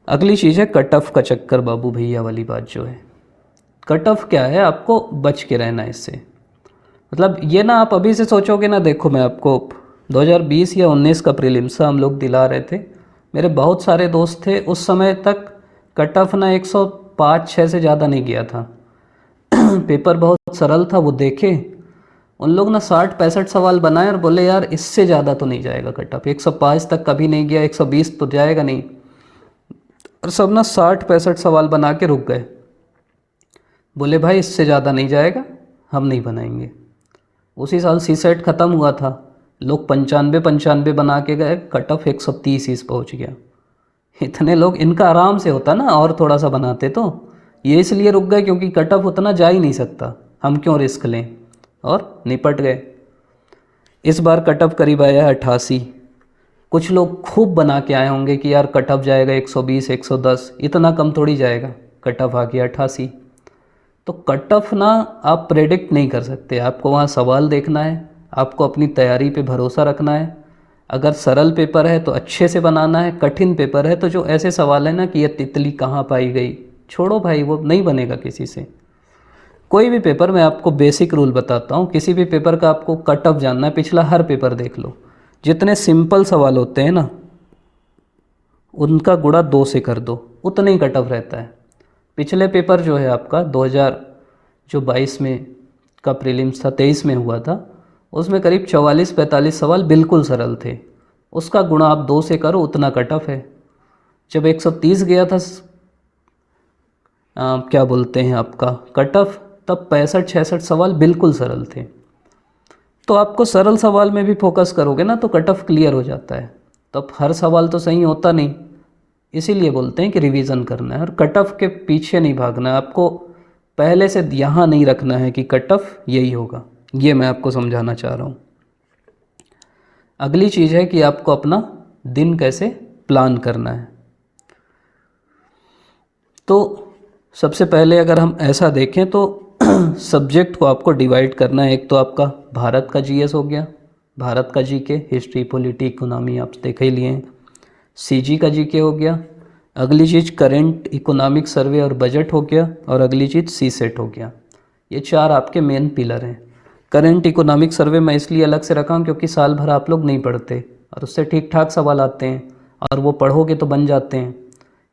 अगली चीज़ है कट ऑफ का चक्कर, बाबू भैया वाली बात जो है। कट ऑफ क्या है? आपको बच के रहना है इससे। मतलब ये ना आप अभी से सोचोगे ना, देखो मैं आपको 2020 या 19 का प्रीलिम्स हम लोग दिला रहे थे, मेरे बहुत सारे दोस्त थे, उस समय तक कट ऑफ ना 105-6 से ज़्यादा नहीं गया था। पेपर बहुत सरल था, वो देखे उन लोग ना 60-65 सवाल बनाए और बोले यार इससे ज़्यादा तो नहीं जाएगा कट ऑफ, 105 तक कभी नहीं गया, 120 तो जाएगा नहीं। और सब ना 60-65 सवाल बना के रुक गए, बोले भाई इससे ज़्यादा नहीं जाएगा, हम नहीं बनाएंगे। उसी साल सीसेट ख़त्म हुआ था, लोग 95-95 बना के गए, कट ऑफ 130 पहुँच गया। इतने लोग, इनका आराम से होता ना और थोड़ा सा बनाते, तो ये इसलिए रुक गए क्योंकि कट ऑफ उतना जा ही नहीं सकता, हम क्यों रिस्क लें, और निपट गए। इस बार कट ऑफ करीब आया है 88। कुछ लोग खूब बना के आए होंगे कि यार कट ऑफ जाएगा 120 110, इतना कम थोड़ी जाएगा, कट ऑफ आ गया 88। तो कट ऑफ ना आप प्रेडिक्ट नहीं कर सकते, आपको वहाँ सवाल देखना है, आपको अपनी तैयारी पे भरोसा रखना है। अगर सरल पेपर है तो अच्छे से बनाना है, कठिन पेपर है तो जो ऐसे सवाल है ना कि ये तितली कहाँ पाई गई, छोड़ो भाई, वो नहीं बनेगा किसी से। कोई भी पेपर, मैं आपको बेसिक रूल बताता हूँ, किसी भी पेपर का आपको कट ऑफ जानना है, पिछला हर पेपर देख लो, जितने सिंपल सवाल होते हैं ना उनका गुणा 2 से कर दो, उतना ही कट ऑफ रहता है। पिछले पेपर जो है आपका 2022 में का प्रीलिम्स था, 23 में हुआ था, उसमें करीब 44-45 सवाल बिल्कुल सरल थे, उसका गुणा आप 2 से करो, उतना कट ऑफ है। जब 130 गया था क्या बोलते हैं आपका कट ऑफ, तब 65-66 सवाल बिल्कुल सरल थे। तो आपको सरल सवाल में भी फोकस करोगे ना तो कट ऑफ क्लियर हो जाता है। तो अब हर सवाल तो सही होता नहीं, इसीलिए बोलते हैं कि रिवीजन करना है और कट ऑफ के पीछे नहीं भागना है। आपको पहले से यहाँ नहीं रखना है कि कट ऑफ यही होगा, ये मैं आपको समझाना चाह रहा हूँ। अगली चीज़ है कि आपको अपना दिन कैसे प्लान करना है। तो सबसे पहले अगर हम ऐसा देखें तो सब्जेक्ट को आपको डिवाइड करना है। एक तो आपका भारत का जीएस हो गया, भारत का जीके, हिस्ट्री, पॉलिटी, इकोनॉमी आप देख ही लिए हैं। सीजी का जीके हो गया, अगली चीज़ करेंट इकोनॉमिक सर्वे और बजट हो गया, और अगली चीज़ सी सेट हो गया। ये 4 आपके मेन पिलर हैं। करेंट इकोनॉमिक सर्वे मैं इसलिए अलग से रखा हूँ क्योंकि साल भर आप लोग नहीं पढ़ते और उससे ठीक ठाक सवाल आते हैं, और वो पढ़ोगे तो बन जाते हैं।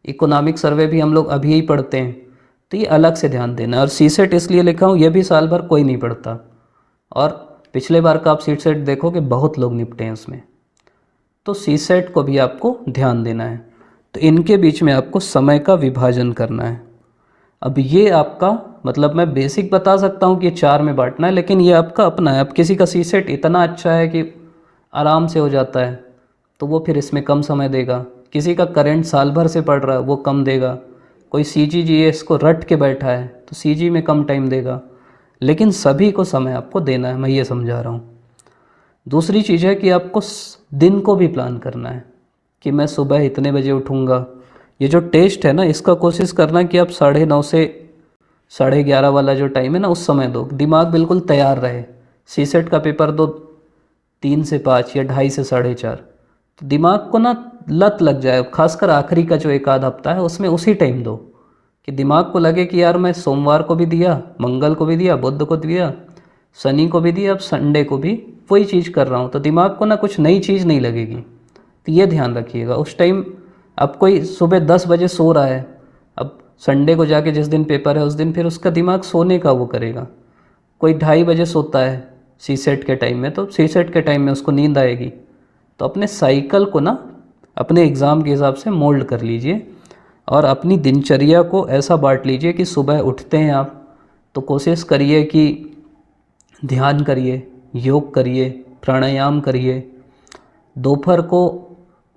इकोनॉमिक सर्वे भी हम लोग अभी ही पढ़ते हैं, तो ये अलग से ध्यान देना। और सी सेट इसलिए लिखा हूँ, ये भी साल भर कोई नहीं पढ़ता, और पिछले बार का आप सी सेट देखोगे बहुत लोग निपटे हैं उसमें, तो सी सेट को भी आपको ध्यान देना है। तो इनके बीच में आपको समय का विभाजन करना है। अब ये आपका मतलब मैं बेसिक बता सकता हूँ कि 4 में बांटना है, लेकिन ये आपका अपना है। अब किसी का सी सेट इतना अच्छा है कि आराम से हो जाता है, तो वो फिर इसमें कम समय देगा। किसी का करंट साल भर से पढ़ रहा है, वो कम देगा। कोई CGGS को रट के बैठा है तो CG में कम टाइम देगा, लेकिन सभी को समय आपको देना है, मैं ये समझा रहा हूँ। दूसरी चीज़ है कि आपको दिन को भी प्लान करना है कि मैं सुबह इतने बजे उठूँगा। ये जो टेस्ट है ना, इसका कोशिश करना कि आप 9:30 से 11:30 वाला जो टाइम है ना, उस समय दो, दिमाग बिल्कुल तैयार रहे। सी सेट का पेपर दो 3 से 5 या 2:30 से 4:30, तो दिमाग को ना लत लग जाए। खासकर आखिरी का जो 1 आध हफ्ता है उसमें उसी टाइम दो कि दिमाग को लगे कि यार मैं सोमवार को भी दिया, मंगल को भी दिया, बुध को दिया, शनि को भी दिया, अब संडे को भी वही चीज़ कर रहा हूँ, तो दिमाग को ना कुछ नई चीज़ नहीं लगेगी। तो ये ध्यान रखिएगा। उस टाइम अब कोई सुबह 10 बजे सो रहा है, अब संडे को जाके जिस दिन पेपर है उस दिन फिर उसका दिमाग सोने का वो करेगा। कोई 2:30 बजे सोता है सी सेट के टाइम में, तो सी सेट के टाइम में उसको नींद आएगी। तो अपने साइकिल को ना अपने एग्ज़ाम के हिसाब से मोल्ड कर लीजिए, और अपनी दिनचर्या को ऐसा बांट लीजिए कि सुबह उठते हैं आप तो कोशिश करिए कि ध्यान करिए, योग करिए, प्राणायाम करिए। दोपहर को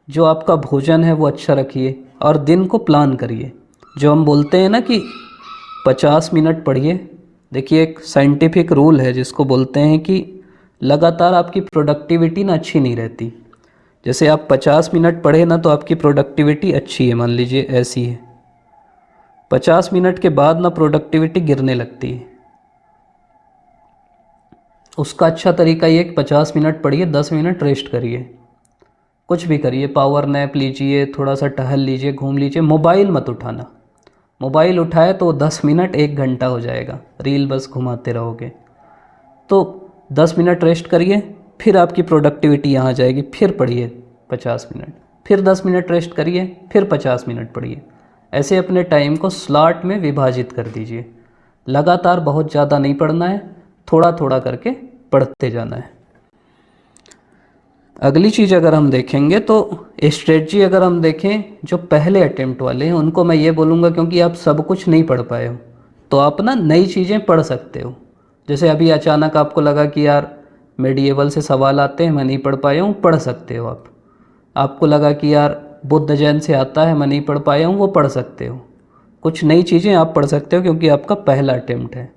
जो आपका भोजन है वो अच्छा रखिए, और दिन को प्लान करिए। जो हम बोलते हैं ना कि 50 मिनट पढ़िए, देखिए एक साइंटिफिक रूल है जिसको बोलते हैं कि लगातार आपकी प्रोडक्टिविटी ना अच्छी नहीं रहती। जैसे आप 50 मिनट पढ़े ना तो आपकी प्रोडक्टिविटी अच्छी है, मान लीजिए ऐसी है, 50 मिनट के बाद ना प्रोडक्टिविटी गिरने लगती है। उसका अच्छा तरीका ये कि 50 मिनट पढ़िए, 10 मिनट रेस्ट करिए, कुछ भी करिए, पावर नैप लीजिए, थोड़ा सा टहल लीजिए, घूम लीजिए। मोबाइल मत उठाना, मोबाइल उठाए तो 10 मिनट 1 घंटा हो जाएगा, रील बस घुमाते रहोगे। तो 10 मिनट रेस्ट करिए, फिर आपकी प्रोडक्टिविटी यहाँ जाएगी, फिर पढ़िए 50 मिनट, फिर 10 मिनट रेस्ट करिए, फिर 50 मिनट पढ़िए। ऐसे अपने टाइम को स्लॉट में विभाजित कर दीजिए। लगातार बहुत ज़्यादा नहीं पढ़ना है, थोड़ा थोड़ा करके पढ़ते जाना है। अगली चीज़ अगर हम देखेंगे तो स्ट्रेटजी अगर हम देखें, जो पहले अटेम्प्ट वाले हैं उनको मैं ये बोलूँगा, क्योंकि आप सब कुछ नहीं पढ़ पाए हो तो आप ना नई चीज़ें पढ़ सकते हो। जैसे अभी अचानक आपको लगा कि यार मेडिएवल से सवाल आते हैं, मैं नहीं पढ़ पाया हूँ, पढ़ सकते हो आप। आपको लगा कि यार बुद्ध जैन से आता है, मैं नहीं पढ़ पाया हूँ, वो पढ़ सकते हो। कुछ नई चीज़ें आप पढ़ सकते हो क्योंकि आपका पहला अटेम्प्ट है।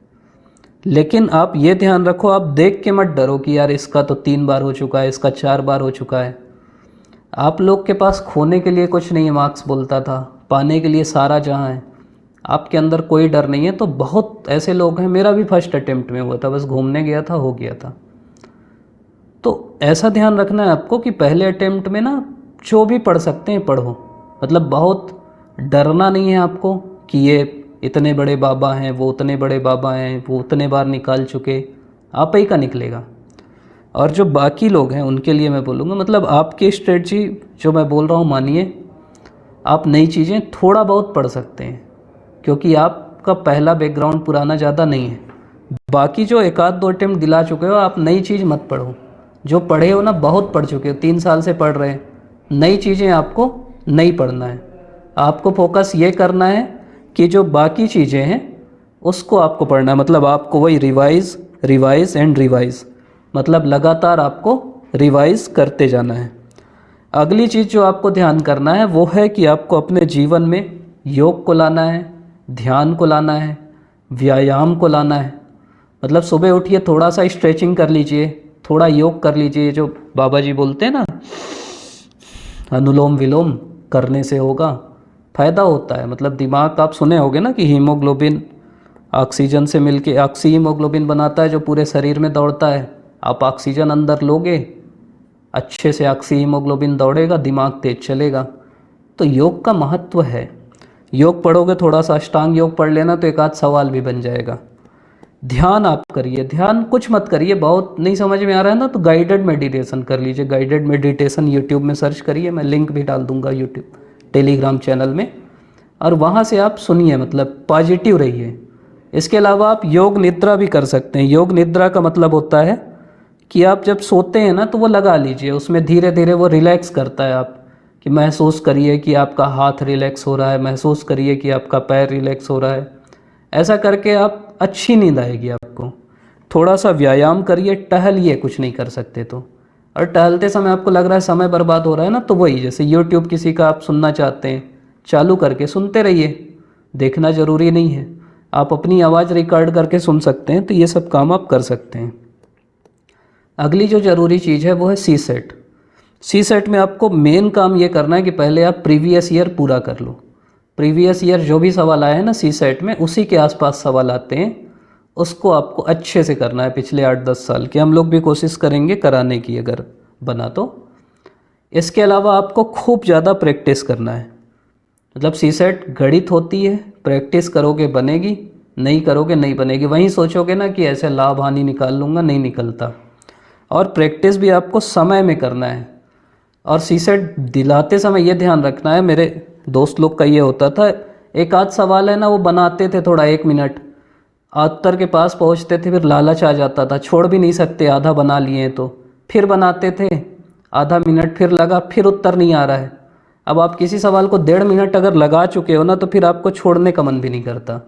लेकिन आप ये ध्यान रखो, आप देख के मत डरो कि यार इसका तो 3 बार हो चुका है, इसका 4 बार हो चुका है। आप लोग के पास खोने के लिए कुछ नहीं है, मार्क्स बोलता था, पाने के लिए सारा जहाँ है। आपके अंदर कोई डर नहीं है। तो बहुत ऐसे लोग हैं, मेरा भी फर्स्ट अटेम्प्ट में हुआ था, बस घूमने गया था, हो गया था। तो ऐसा ध्यान रखना है आपको कि पहले अटेम्प्ट में ना जो भी पढ़ सकते हैं पढ़ो। मतलब बहुत डरना नहीं है आपको कि ये इतने बड़े बाबा हैं, वो उतने बड़े बाबा हैं, वो उतने बार निकाल चुके, आप ही का निकलेगा। और जो बाकी लोग हैं उनके लिए मैं बोलूँगा, मतलब आपकी स्ट्रेटजी जो मैं बोल रहा हूँ मानिए, आप नई चीज़ें थोड़ा बहुत पढ़ सकते हैं क्योंकि आपका पहला बैकग्राउंड पुराना ज़्यादा नहीं है। बाकी जो 1 आध 2 अटेम्प्ट दिला चुके हो, आप नई चीज़ मत पढ़ो। जो पढ़े हो ना, बहुत पढ़ चुके हो, 3 साल से पढ़ रहे हैं, नई चीज़ें आपको नहीं पढ़ना है। आपको फोकस ये करना है कि जो बाकी चीज़ें हैं उसको आपको पढ़ना है। मतलब आपको वही रिवाइज़ एंड रिवाइज़, मतलब लगातार आपको रिवाइज़ करते जाना है। अगली चीज़ जो आपको ध्यान करना है वो है कि आपको अपने जीवन में योग को लाना है, ध्यान को लाना है, व्यायाम को लाना है। मतलब सुबह उठिए, थोड़ा सा स्ट्रेचिंग कर लीजिए, थोड़ा योग कर लीजिए, जो बाबा जी बोलते हैं ना, अनुलोम विलोम करने से होगा फ़ायदा होता है। मतलब दिमाग, आप सुने होंगे ना कि हीमोग्लोबिन ऑक्सीजन से मिलके ऑक्सी हीमोग्लोबिन बनाता है जो पूरे शरीर में दौड़ता है। आप ऑक्सीजन अंदर लोगे, अच्छे से ऑक्सी हीमोग्लोबिन दौड़ेगा, दिमाग तेज चलेगा। तो तो योग का महत्व है। योग पढ़ोगे, थोड़ा सा अष्टांग योग पढ़ लेना तो एक आध सवाल भी बन जाएगा। ध्यान आप करिए, ध्यान कुछ मत करिए, बहुत नहीं समझ में आ रहा है ना तो गाइडेड मेडिटेशन कर लीजिए। गाइडेड मेडिटेशन यूट्यूब में सर्च करिए, मैं लिंक भी डाल दूंगा यूट्यूब टेलीग्राम चैनल में, और वहाँ से आप सुनिए, मतलब पॉजिटिव रहिए। इसके अलावा आप योग निद्रा भी कर सकते हैं। योग निद्रा का मतलब होता है कि आप जब सोते हैं ना तो वो लगा लीजिए, उसमें धीरे धीरे वो रिलैक्स करता है। आप कि महसूस करिए कि आपका हाथ रिलैक्स हो रहा है, महसूस करिए कि आपका पैर रिलैक्स हो रहा है। ऐसा करके आप अच्छी नींद आएगी आपको। थोड़ा सा व्यायाम करिए, टहलिए, कुछ नहीं कर सकते तो। और टहलते समय आपको लग रहा है समय बर्बाद हो रहा है ना, तो वही जैसे यूट्यूब किसी का आप सुनना चाहते हैं, चालू करके सुनते रहिए, देखना ज़रूरी नहीं है। आप अपनी आवाज़ रिकॉर्ड करके सुन सकते हैं, तो ये सब काम आप कर सकते हैं। अगली जो ज़रूरी चीज़ है वो है सी सेट। सी सेट में आपको मेन काम ये करना है कि पहले आप प्रीवियस ईयर पूरा कर लो। प्रीवियस ईयर जो भी सवाल आए हैं ना सी सेट में, उसी के आसपास सवाल आते हैं, उसको आपको अच्छे से करना है। पिछले 8-10 साल के हम लोग भी कोशिश करेंगे कराने की, अगर बना तो। इसके अलावा आपको खूब ज़्यादा प्रैक्टिस करना है। मतलब सी सेट गणित होती है, प्रैक्टिस करोगे बनेगी, नहीं करोगे नहीं बनेगी। वहीं सोचोगे ना कि ऐसे लाभ हानि निकाल लूँगा, नहीं निकलता। और प्रैक्टिस भी आपको समय में करना है। और सी सेट दिलाते समय ये ध्यान रखना है, मेरे दोस्त लोग का ये होता था, एक आध सवाल है ना वो बनाते थे थोड़ा 1 मिनट, उत्तर के पास पहुंचते थे, फिर लालच आ जाता था, छोड़ भी नहीं सकते, आधा बना लिए तो फिर बनाते थे, आधा मिनट फिर लगा, फिर उत्तर नहीं आ रहा है। अब आप किसी सवाल को 1.5 मिनट अगर लगा चुके हो ना तो फिर आपको छोड़ने का मन भी नहीं करता।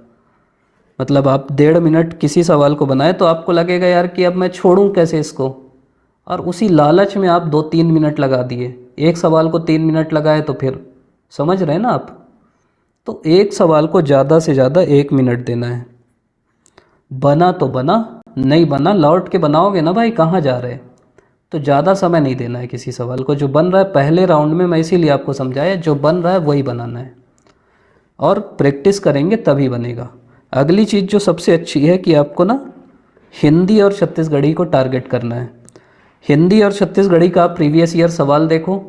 मतलब आप 1.5 मिनट किसी सवाल को बनाए तो आपको लगेगा यार कि अब मैं छोड़ूं कैसे इसको, और उसी लालच में आप 2-3 मिनट लगा दिए। एक सवाल को 3 मिनट लगाए तो फिर समझ रहे हैं ना आप। तो एक सवाल को ज़्यादा से ज़्यादा 1 मिनट देना है। बना तो बना, नहीं बना लौट के बनाओगे ना भाई, कहाँ जा रहे। तो ज़्यादा समय नहीं देना है किसी सवाल को। जो बन रहा है पहले राउंड में, मैं इसीलिए आपको समझाया, जो बन रहा है वही बनाना है, और प्रैक्टिस करेंगे तभी बनेगा। अगली चीज़ जो सबसे अच्छी है कि आपको ना हिंदी और छत्तीसगढ़ी को टारगेट करना है। हिंदी और छत्तीसगढ़ी का आप प्रीवियस ईयर सवाल देखो,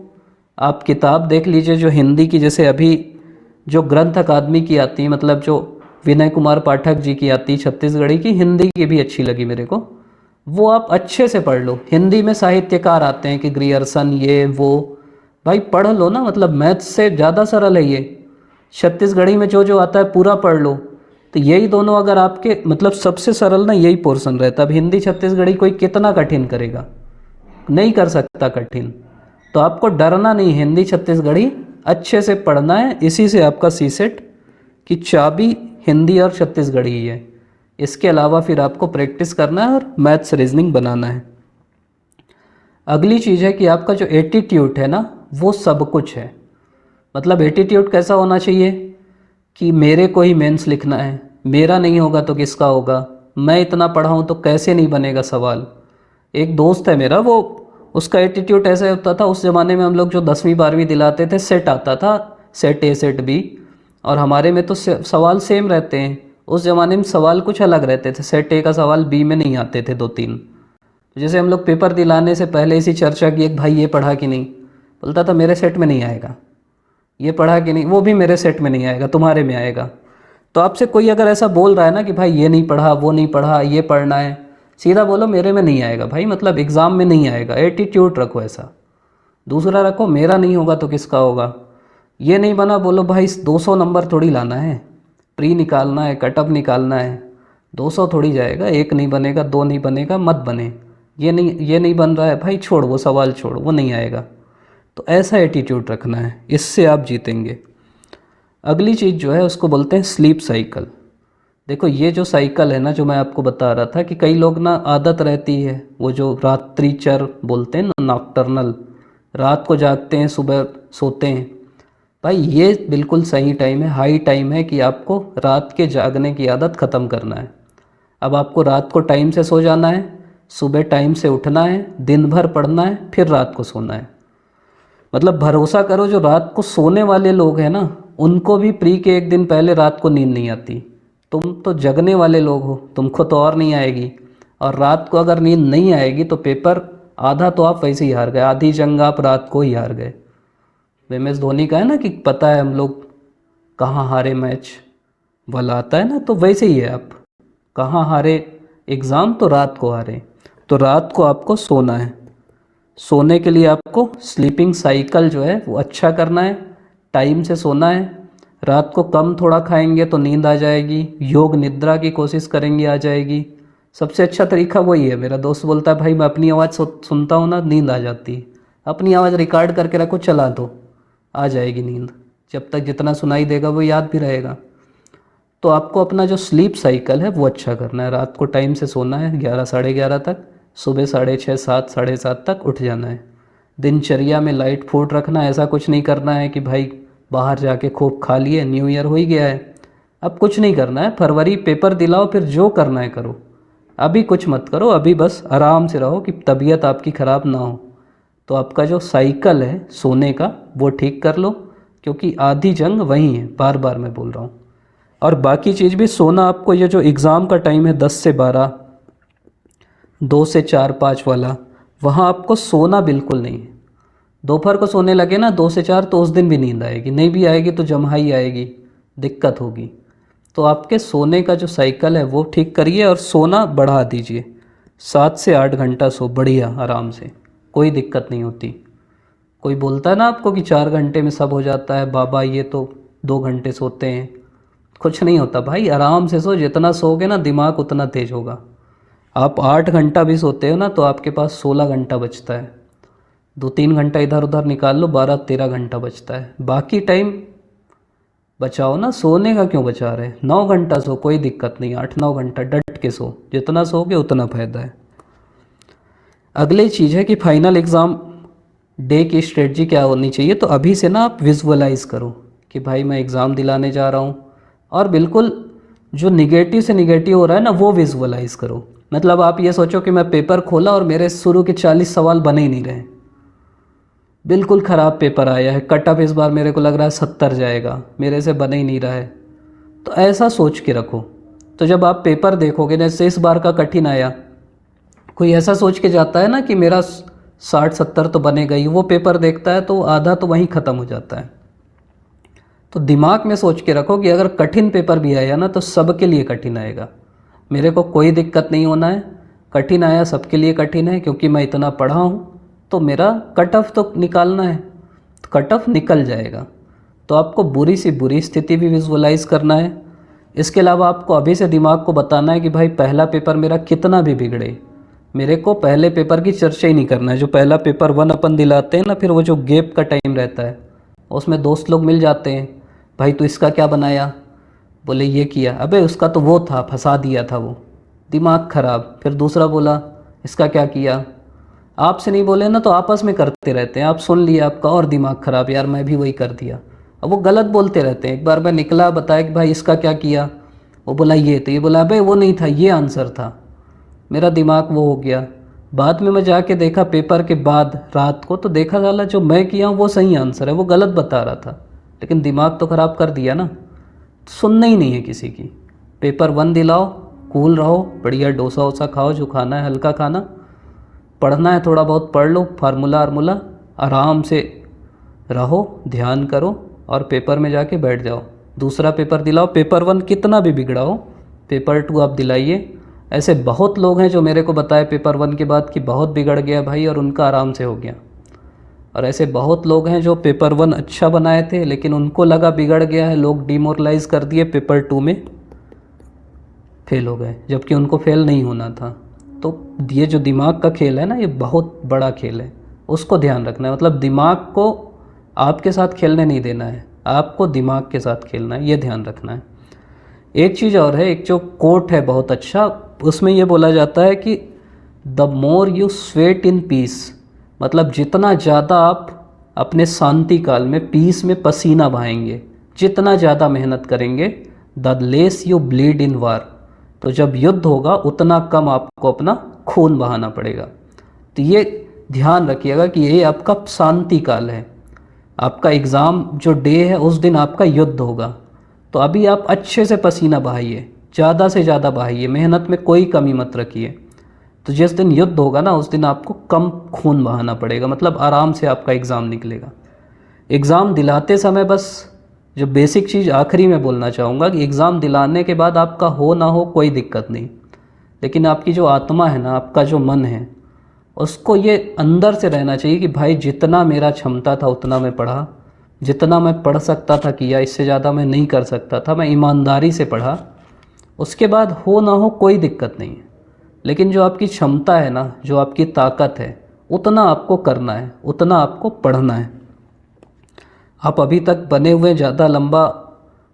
आप किताब देख लीजिए जो हिंदी की, जैसे अभी जो ग्रंथ अकादमी की आती है, मतलब जो विनय कुमार पाठक जी की आती है छत्तीसगढ़ी की, हिंदी की भी अच्छी लगी मेरे को, वो आप अच्छे से पढ़ लो। हिंदी में साहित्यकार आते हैं कि ग्रियर्सन ये वो, भाई पढ़ लो ना, मतलब मैथ्स से ज़्यादा सरल है ये। छत्तीसगढ़ी में जो जो आता है पूरा पढ़ लो। तो यही दोनों अगर आपके, मतलब सबसे सरल ना यही पोर्शन रहता है। अब हिंदी छत्तीसगढ़ी कोई कितना कठिन करेगा, नहीं कर सकता कठिन। तो आपको डरना नहीं, हिंदी छत्तीसगढ़ी अच्छे से पढ़ना है। इसी से आपका सी सेट की चाबी हिंदी और छत्तीसगढ़ी ही है। इसके अलावा फिर आपको प्रैक्टिस करना है और मैथ्स रीजनिंग बनाना है। अगली चीज़ है कि आपका जो एटीट्यूड है ना वो सब कुछ है। मतलब एटीट्यूड कैसा होना चाहिए कि मेरे को ही मेंस लिखना है, मेरा नहीं होगा तो किसका होगा, मैं इतना पढ़ा हूँ तो कैसे नहीं बनेगा सवाल। एक दोस्त है मेरा, वो उसका एटीट्यूड ऐसा होता था, उस ज़माने में हम लोग जो 10वीं 12वीं दिलाते थे, सेट आता था, सेट ए सेट बी, और हमारे में तो सवाल सेम रहते हैं। उस ज़माने में सवाल कुछ अलग रहते थे, सेट ए का सवाल बी में नहीं आते थे 2-3। जैसे हम लोग पेपर दिलाने से पहले इसी चर्चा की, एक भाई ये पढ़ा कि नहीं, बोलता था मेरे सेट में नहीं आएगा, ये पढ़ा कि नहीं, वो भी मेरे सेट में नहीं आएगा, तुम्हारे में आएगा। तो आपसे कोई अगर ऐसा बोल रहा है ना कि भाई ये नहीं पढ़ा, वो नहीं पढ़ा, ये पढ़ना है, सीधा बोलो मेरे में नहीं आएगा भाई, मतलब एग्ज़ाम में नहीं आएगा। एटीट्यूड रखो ऐसा। दूसरा रखो, मेरा नहीं होगा तो किसका होगा। ये नहीं बना बोलो भाई 200 नंबर थोड़ी लाना है, प्री निकालना है, कटअप निकालना है, 200 थोड़ी जाएगा, 1 नहीं बनेगा, 2 नहीं बनेगा, मत बने। ये नहीं बन रहा है भाई, छोड़ वो सवाल, छोड़ वो नहीं आएगा। तो ऐसा एटीट्यूड रखना है, इससे आप जीतेंगे। अगली चीज़ जो है उसको बोलते हैं स्लीप साइकिल। देखो ये जो साइकिल है ना, जो मैं आपको बता रहा था कि कई लोग ना आदत रहती है, वो जो रात्रिचर बोलते हैं ना, नॉकटर्नल, रात को जागते हैं सुबह सोते हैं। भाई ये बिल्कुल सही टाइम है, हाई टाइम है कि आपको रात के जागने की आदत ख़त्म करना है। अब आपको रात को टाइम से सो जाना है, सुबह टाइम से उठना है, दिन भर पढ़ना है, फिर रात को सोना है। मतलब भरोसा करो, जो रात को सोने वाले लोग हैं ना, उनको भी प्री के 1 दिन पहले रात को नींद नहीं आती। तुम तो जगने वाले लोग हो, तुमको तो और नहीं आएगी। और रात को अगर नींद नहीं आएगी तो पेपर आधा तो आप वैसे ही हार गए, आधी जंग आप रात को ही हार गए। MS धोनी का है ना कि पता है हम लोग कहाँ हारे मैच वाला आता है ना, तो वैसे ही है आप। कहाँ हारे एग्ज़ाम, तो रात को हारे। तो रात को आपको सोना है। सोने के लिए आपको स्लीपिंग साइकिल जो है वो अच्छा करना है, टाइम से सोना है। रात को कम थोड़ा खाएंगे तो नींद आ जाएगी। योग निद्रा की कोशिश करेंगे, आ जाएगी। सबसे अच्छा तरीका वही है। मेरा दोस्त बोलता है भाई मैं अपनी आवाज़ सुनता हूँ ना, नींद आ जाती है। अपनी आवाज़ रिकॉर्ड करके रखो, चला दो, आ जाएगी नींद। जब तक जितना सुनाई देगा वो याद भी रहेगा। तो आपको अपना जो स्लीप साइकिल है वो अच्छा करना है। रात को टाइम से सोना है, 11 साढ़े 11 तक। सुबह 6:30 7 साढ़े 7 तक उठ जाना है। दिनचर्या में लाइट फूड रखना है। ऐसा कुछ नहीं करना है कि भाई बाहर जाके खूब खा लिए, न्यू ईयर हो ही गया है, अब कुछ नहीं करना है। फरवरी पेपर दिलाओ, फिर जो करना है करो। अभी कुछ मत करो, अभी बस आराम से रहो कि तबीयत आपकी ख़राब ना हो। तो आपका जो साइकिल है सोने का वो ठीक कर लो, क्योंकि आधी जंग वही है, बार बार मैं बोल रहा हूँ। और बाकी चीज़ भी सोना आपको, ये जो एग्ज़ाम का टाइम है 10 से 12, 2 से 4 5 वाला, वहाँ आपको सोना बिल्कुल नहीं है। दोपहर को सोने लगे ना 2 से 4, तो उस दिन भी नींद आएगी, नहीं भी आएगी तो जम्हाई आएगी, दिक्कत होगी। तो आपके सोने का जो साइकिल है वो ठीक करिए और सोना बढ़ा दीजिए। 7 से 8 घंटा सो, बढ़िया आराम से, कोई दिक्कत नहीं होती। कोई बोलता है ना आपको कि 4 घंटे में सब हो जाता है, बाबा ये तो 2 घंटे सोते हैं। कुछ नहीं होता भाई, आराम से सो। जितना सोओगे ना दिमाग उतना तेज होगा। आप 8 घंटा भी सोते हो ना तो आपके पास 16 घंटा बचता है। 2-3 घंटा इधर उधर निकाल लो, 12-13 घंटा बचता है। बाकी टाइम बचाओ ना, सोने का क्यों बचा रहे। 9 घंटा सो, कोई दिक्कत नहीं, 8-9 घंटा डट के सो। जितना सोओगे उतना फ़ायदा है। अगली चीज़ है कि फाइनल एग्ज़ाम डे की स्ट्रेटजी क्या होनी चाहिए। तो अभी से ना आप विजुअलाइज़ करो कि भाई मैं एग्ज़ाम दिलाने जा रहा हूँ, और बिल्कुल जो निगेटिव से निगेटिव हो रहा है ना वो विजुअलाइज़ करो। मतलब आप ये सोचो कि मैं पेपर खोला और मेरे शुरू के 40 सवाल बने ही नहीं रहे, बिल्कुल ख़राब पेपर आया है, कट ऑफ इस बार मेरे को लग रहा है 70 जाएगा, मेरे से बने ही नहीं रहा है। तो ऐसा सोच के रखो। तो जब आप पेपर देखोगे, जैसे इस बार का कठिन आया, कोई ऐसा सोच के जाता है ना कि मेरा 60-70 तो बनेगा ही, वो पेपर देखता है तो आधा तो वहीं ख़त्म हो जाता है। तो दिमाग में सोच के रखो कि अगर कठिन पेपर भी आया ना तो सबके लिए कठिन आएगा, मेरे को कोई दिक्कत नहीं होना है। कठिन आया सबके लिए कठिन है, क्योंकि मैं इतना पढ़ा हूँ, तो मेरा कट ऑफ तो निकालना है, तो कट ऑफ निकल जाएगा। तो आपको बुरी सी बुरी स्थिति भी विजुअलाइज़ करना है। इसके अलावा आपको अभी से दिमाग को बताना है कि भाई पहला पेपर मेरा कितना भी बिगड़े, मेरे को पहले पेपर की चर्चा ही नहीं करना है। जो पहला पेपर 1 अपन दिलाते हैं ना, फिर वो जो गैप का टाइम रहता है उसमें दोस्त लोग मिल जाते हैं, भाई तू इसका क्या बनाया, बोले ये किया, अबे उसका तो वो था, फंसा दिया था वो, दिमाग ख़राब। फिर दूसरा बोला इसका क्या किया, आपसे नहीं बोले ना तो आपस में करते रहते हैं। आप सुन लिया, आपका और दिमाग ख़राब, यार मैं भी वही कर दिया। अब वो गलत बोलते रहते हैं। एक बार मैं निकला, बताया कि भाई इसका क्या किया, वो बोला ये, तो ये बोला अबे वो नहीं था, ये आंसर था। मेरा दिमाग वो हो गया। बाद में मैं जाके देखा पेपर के बाद रात को, तो देखा साला जो मैं किया हूँ वो सही आंसर है, वो गलत बता रहा था, लेकिन दिमाग तो ख़राब कर दिया ना। सुनना ही नहीं है किसी की। पेपर 1 दिलाओ, कूल रहो, बढ़िया डोसा वोसा खाओ, जो खाना है हल्का खाना, पढ़ना है थोड़ा बहुत पढ़ लो, फार्मूला आर्मूला, आराम से रहो, ध्यान करो और पेपर में जाके बैठ जाओ। दूसरा पेपर दिलाओ, पेपर 1 कितना भी बिगड़ा हो, पेपर 2 आप दिलाइए। ऐसे बहुत लोग हैं जो मेरे को बताए पेपर 1 के बाद कि बहुत बिगड़ गया भाई, और उनका आराम से हो गया। और ऐसे बहुत लोग हैं जो पेपर 1 अच्छा बनाए थे, लेकिन उनको लगा बिगड़ गया है, लोग डिमोरलाइज़ कर दिए, पेपर 2 में फेल हो गए, जबकि उनको फेल नहीं होना था। तो ये जो दिमाग का खेल है ना, ये बहुत बड़ा खेल है, उसको ध्यान रखना है। मतलब दिमाग को आपके साथ खेलने नहीं देना है, आपको दिमाग के साथ खेलना है, ये ध्यान रखना है। एक चीज़ और है, एक जो कोट है बहुत अच्छा, उसमें ये बोला जाता है कि the more you sweat in peace, मतलब जितना ज़्यादा आप अपने शांति काल में, पीस में पसीना बहाएंगे, जितना ज़्यादा मेहनत करेंगे, the less you bleed in war, तो जब युद्ध होगा उतना कम आपको अपना खून बहाना पड़ेगा। तो ये ध्यान रखिएगा कि ये आपका शांति काल है, आपका एग्ज़ाम जो डे है उस दिन आपका युद्ध होगा। तो अभी आप अच्छे से पसीना बहाइए, ज़्यादा से ज़्यादा बहाइए, मेहनत में कोई कमी मत रखिए। तो जिस दिन युद्ध होगा ना उस दिन आपको कम खून बहाना पड़ेगा, मतलब आराम से आपका एग्ज़ाम निकलेगा। एग्ज़ाम दिलाते समय बस जो बेसिक चीज़ आखिरी में बोलना चाहूँगा कि एग्ज़ाम दिलाने के बाद आपका हो ना हो कोई दिक्कत नहीं, लेकिन आपकी जो आत्मा है ना, आपका जो मन है, उसको ये अंदर से रहना चाहिए कि भाई जितना मेरा क्षमता था उतना मैं पढ़ा, जितना मैं पढ़ सकता था किया, इससे ज़्यादा मैं नहीं कर सकता था, मैं ईमानदारी से पढ़ा। उसके बाद हो ना हो कोई दिक्कत नहीं है, लेकिन जो आपकी क्षमता है ना, जो आपकी ताकत है, उतना आपको करना है, उतना आपको पढ़ना है। आप अभी तक बने हुए ज़्यादा लंबा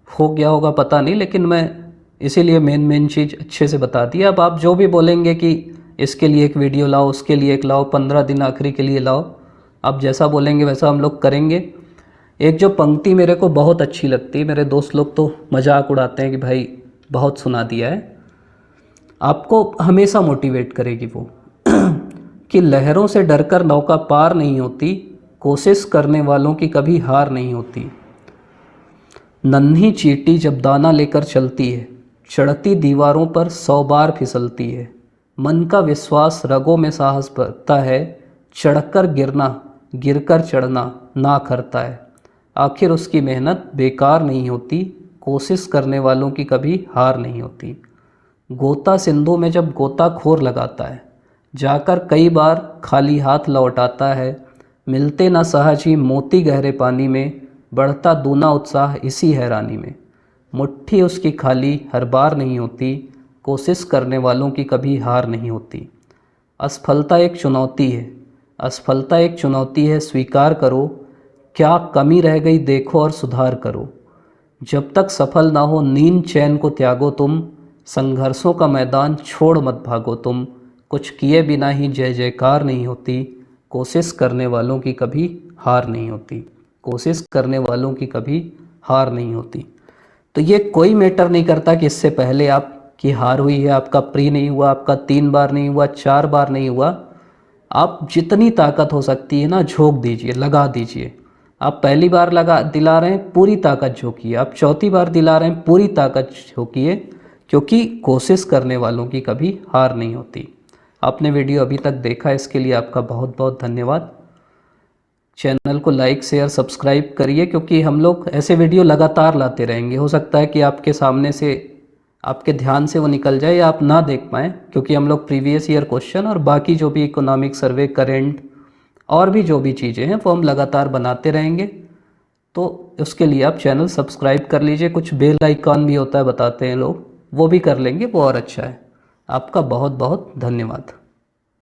हो गया होगा पता नहीं, लेकिन मैं इसीलिए मेन चीज़ अच्छे से बता दी। अब आप जो भी बोलेंगे कि इसके लिए एक वीडियो लाओ, उसके लिए एक लाओ, 15 दिन आखिरी के लिए लाओ, आप जैसा बोलेंगे वैसा हम लोग करेंगे। एक जो पंक्ति मेरे को बहुत अच्छी लगती है, मेरे दोस्त लोग तो मजाक उड़ाते हैं कि भाई बहुत सुना दिया है, आपको हमेशा मोटिवेट करेगी वो कि लहरों से डरकर नौका पार नहीं होती, कोशिश करने वालों की कभी हार नहीं होती। नन्ही चींटी जब दाना लेकर चलती है, चढ़ती दीवारों पर 100 बार फिसलती है। मन का विश्वास रगों में साहस भरता है, चढ़कर गिरना गिरकर चढ़ना ना करता है। आखिर उसकी मेहनत बेकार नहीं होती, कोशिश करने वालों की कभी हार नहीं होती। गोता सिंधु में जब गोताखोर लगाता है, जाकर कई बार खाली हाथ लौटाता है। मिलते ना सहज ही मोती गहरे पानी में, बढ़ता दूना उत्साह इसी हैरानी में। मुट्ठी उसकी खाली हर बार नहीं होती, कोशिश करने वालों की कभी हार नहीं होती। असफलता एक चुनौती है, असफलता एक चुनौती है, स्वीकार करो। क्या कमी रह गई देखो और सुधार करो। जब तक सफल ना हो नींद चैन को त्यागो तुम, संघर्षों का मैदान छोड़ मत भागो तुम। कुछ किए बिना ही जय जयकार नहीं होती, कोशिश करने वालों की कभी हार नहीं होती, कोशिश करने वालों की कभी हार नहीं होती। तो ये कोई मैटर नहीं करता कि इससे पहले आपकी हार हुई है, आपका प्री नहीं हुआ, आपका 3 बार नहीं हुआ, 4 बार नहीं हुआ। आप जितनी ताकत हो सकती है ना झोंक दीजिए, लगा दीजिए। आप पहली बार लगा दिला रहे हैं, पूरी ताकत झोंकिए। आप चौथी बार दिला रहे हैं, पूरी ताकत झोंकिए, क्योंकि कोशिश करने वालों की कभी हार नहीं होती। आपने वीडियो अभी तक देखा, इसके लिए आपका बहुत बहुत धन्यवाद। चैनल को लाइक शेयर सब्सक्राइब करिए, क्योंकि हम लोग ऐसे वीडियो लगातार लाते रहेंगे। हो सकता है कि आपके सामने से, आपके ध्यान से वो निकल जाए या आप ना देख पाएँ, क्योंकि हम लोग प्रीवियस ईयर क्वेश्चन और बाकी जो भी इकोनॉमिक सर्वे, करेंट और भी जो भी चीज़ें हैं वो हम लगातार बनाते रहेंगे। तो उसके लिए आप चैनल सब्सक्राइब कर लीजिए। कुछ बेल आइकॉन भी होता है बताते हैं लोग, वो भी कर लेंगे, वो और अच्छा है। आपका बहुत बहुत धन्यवाद।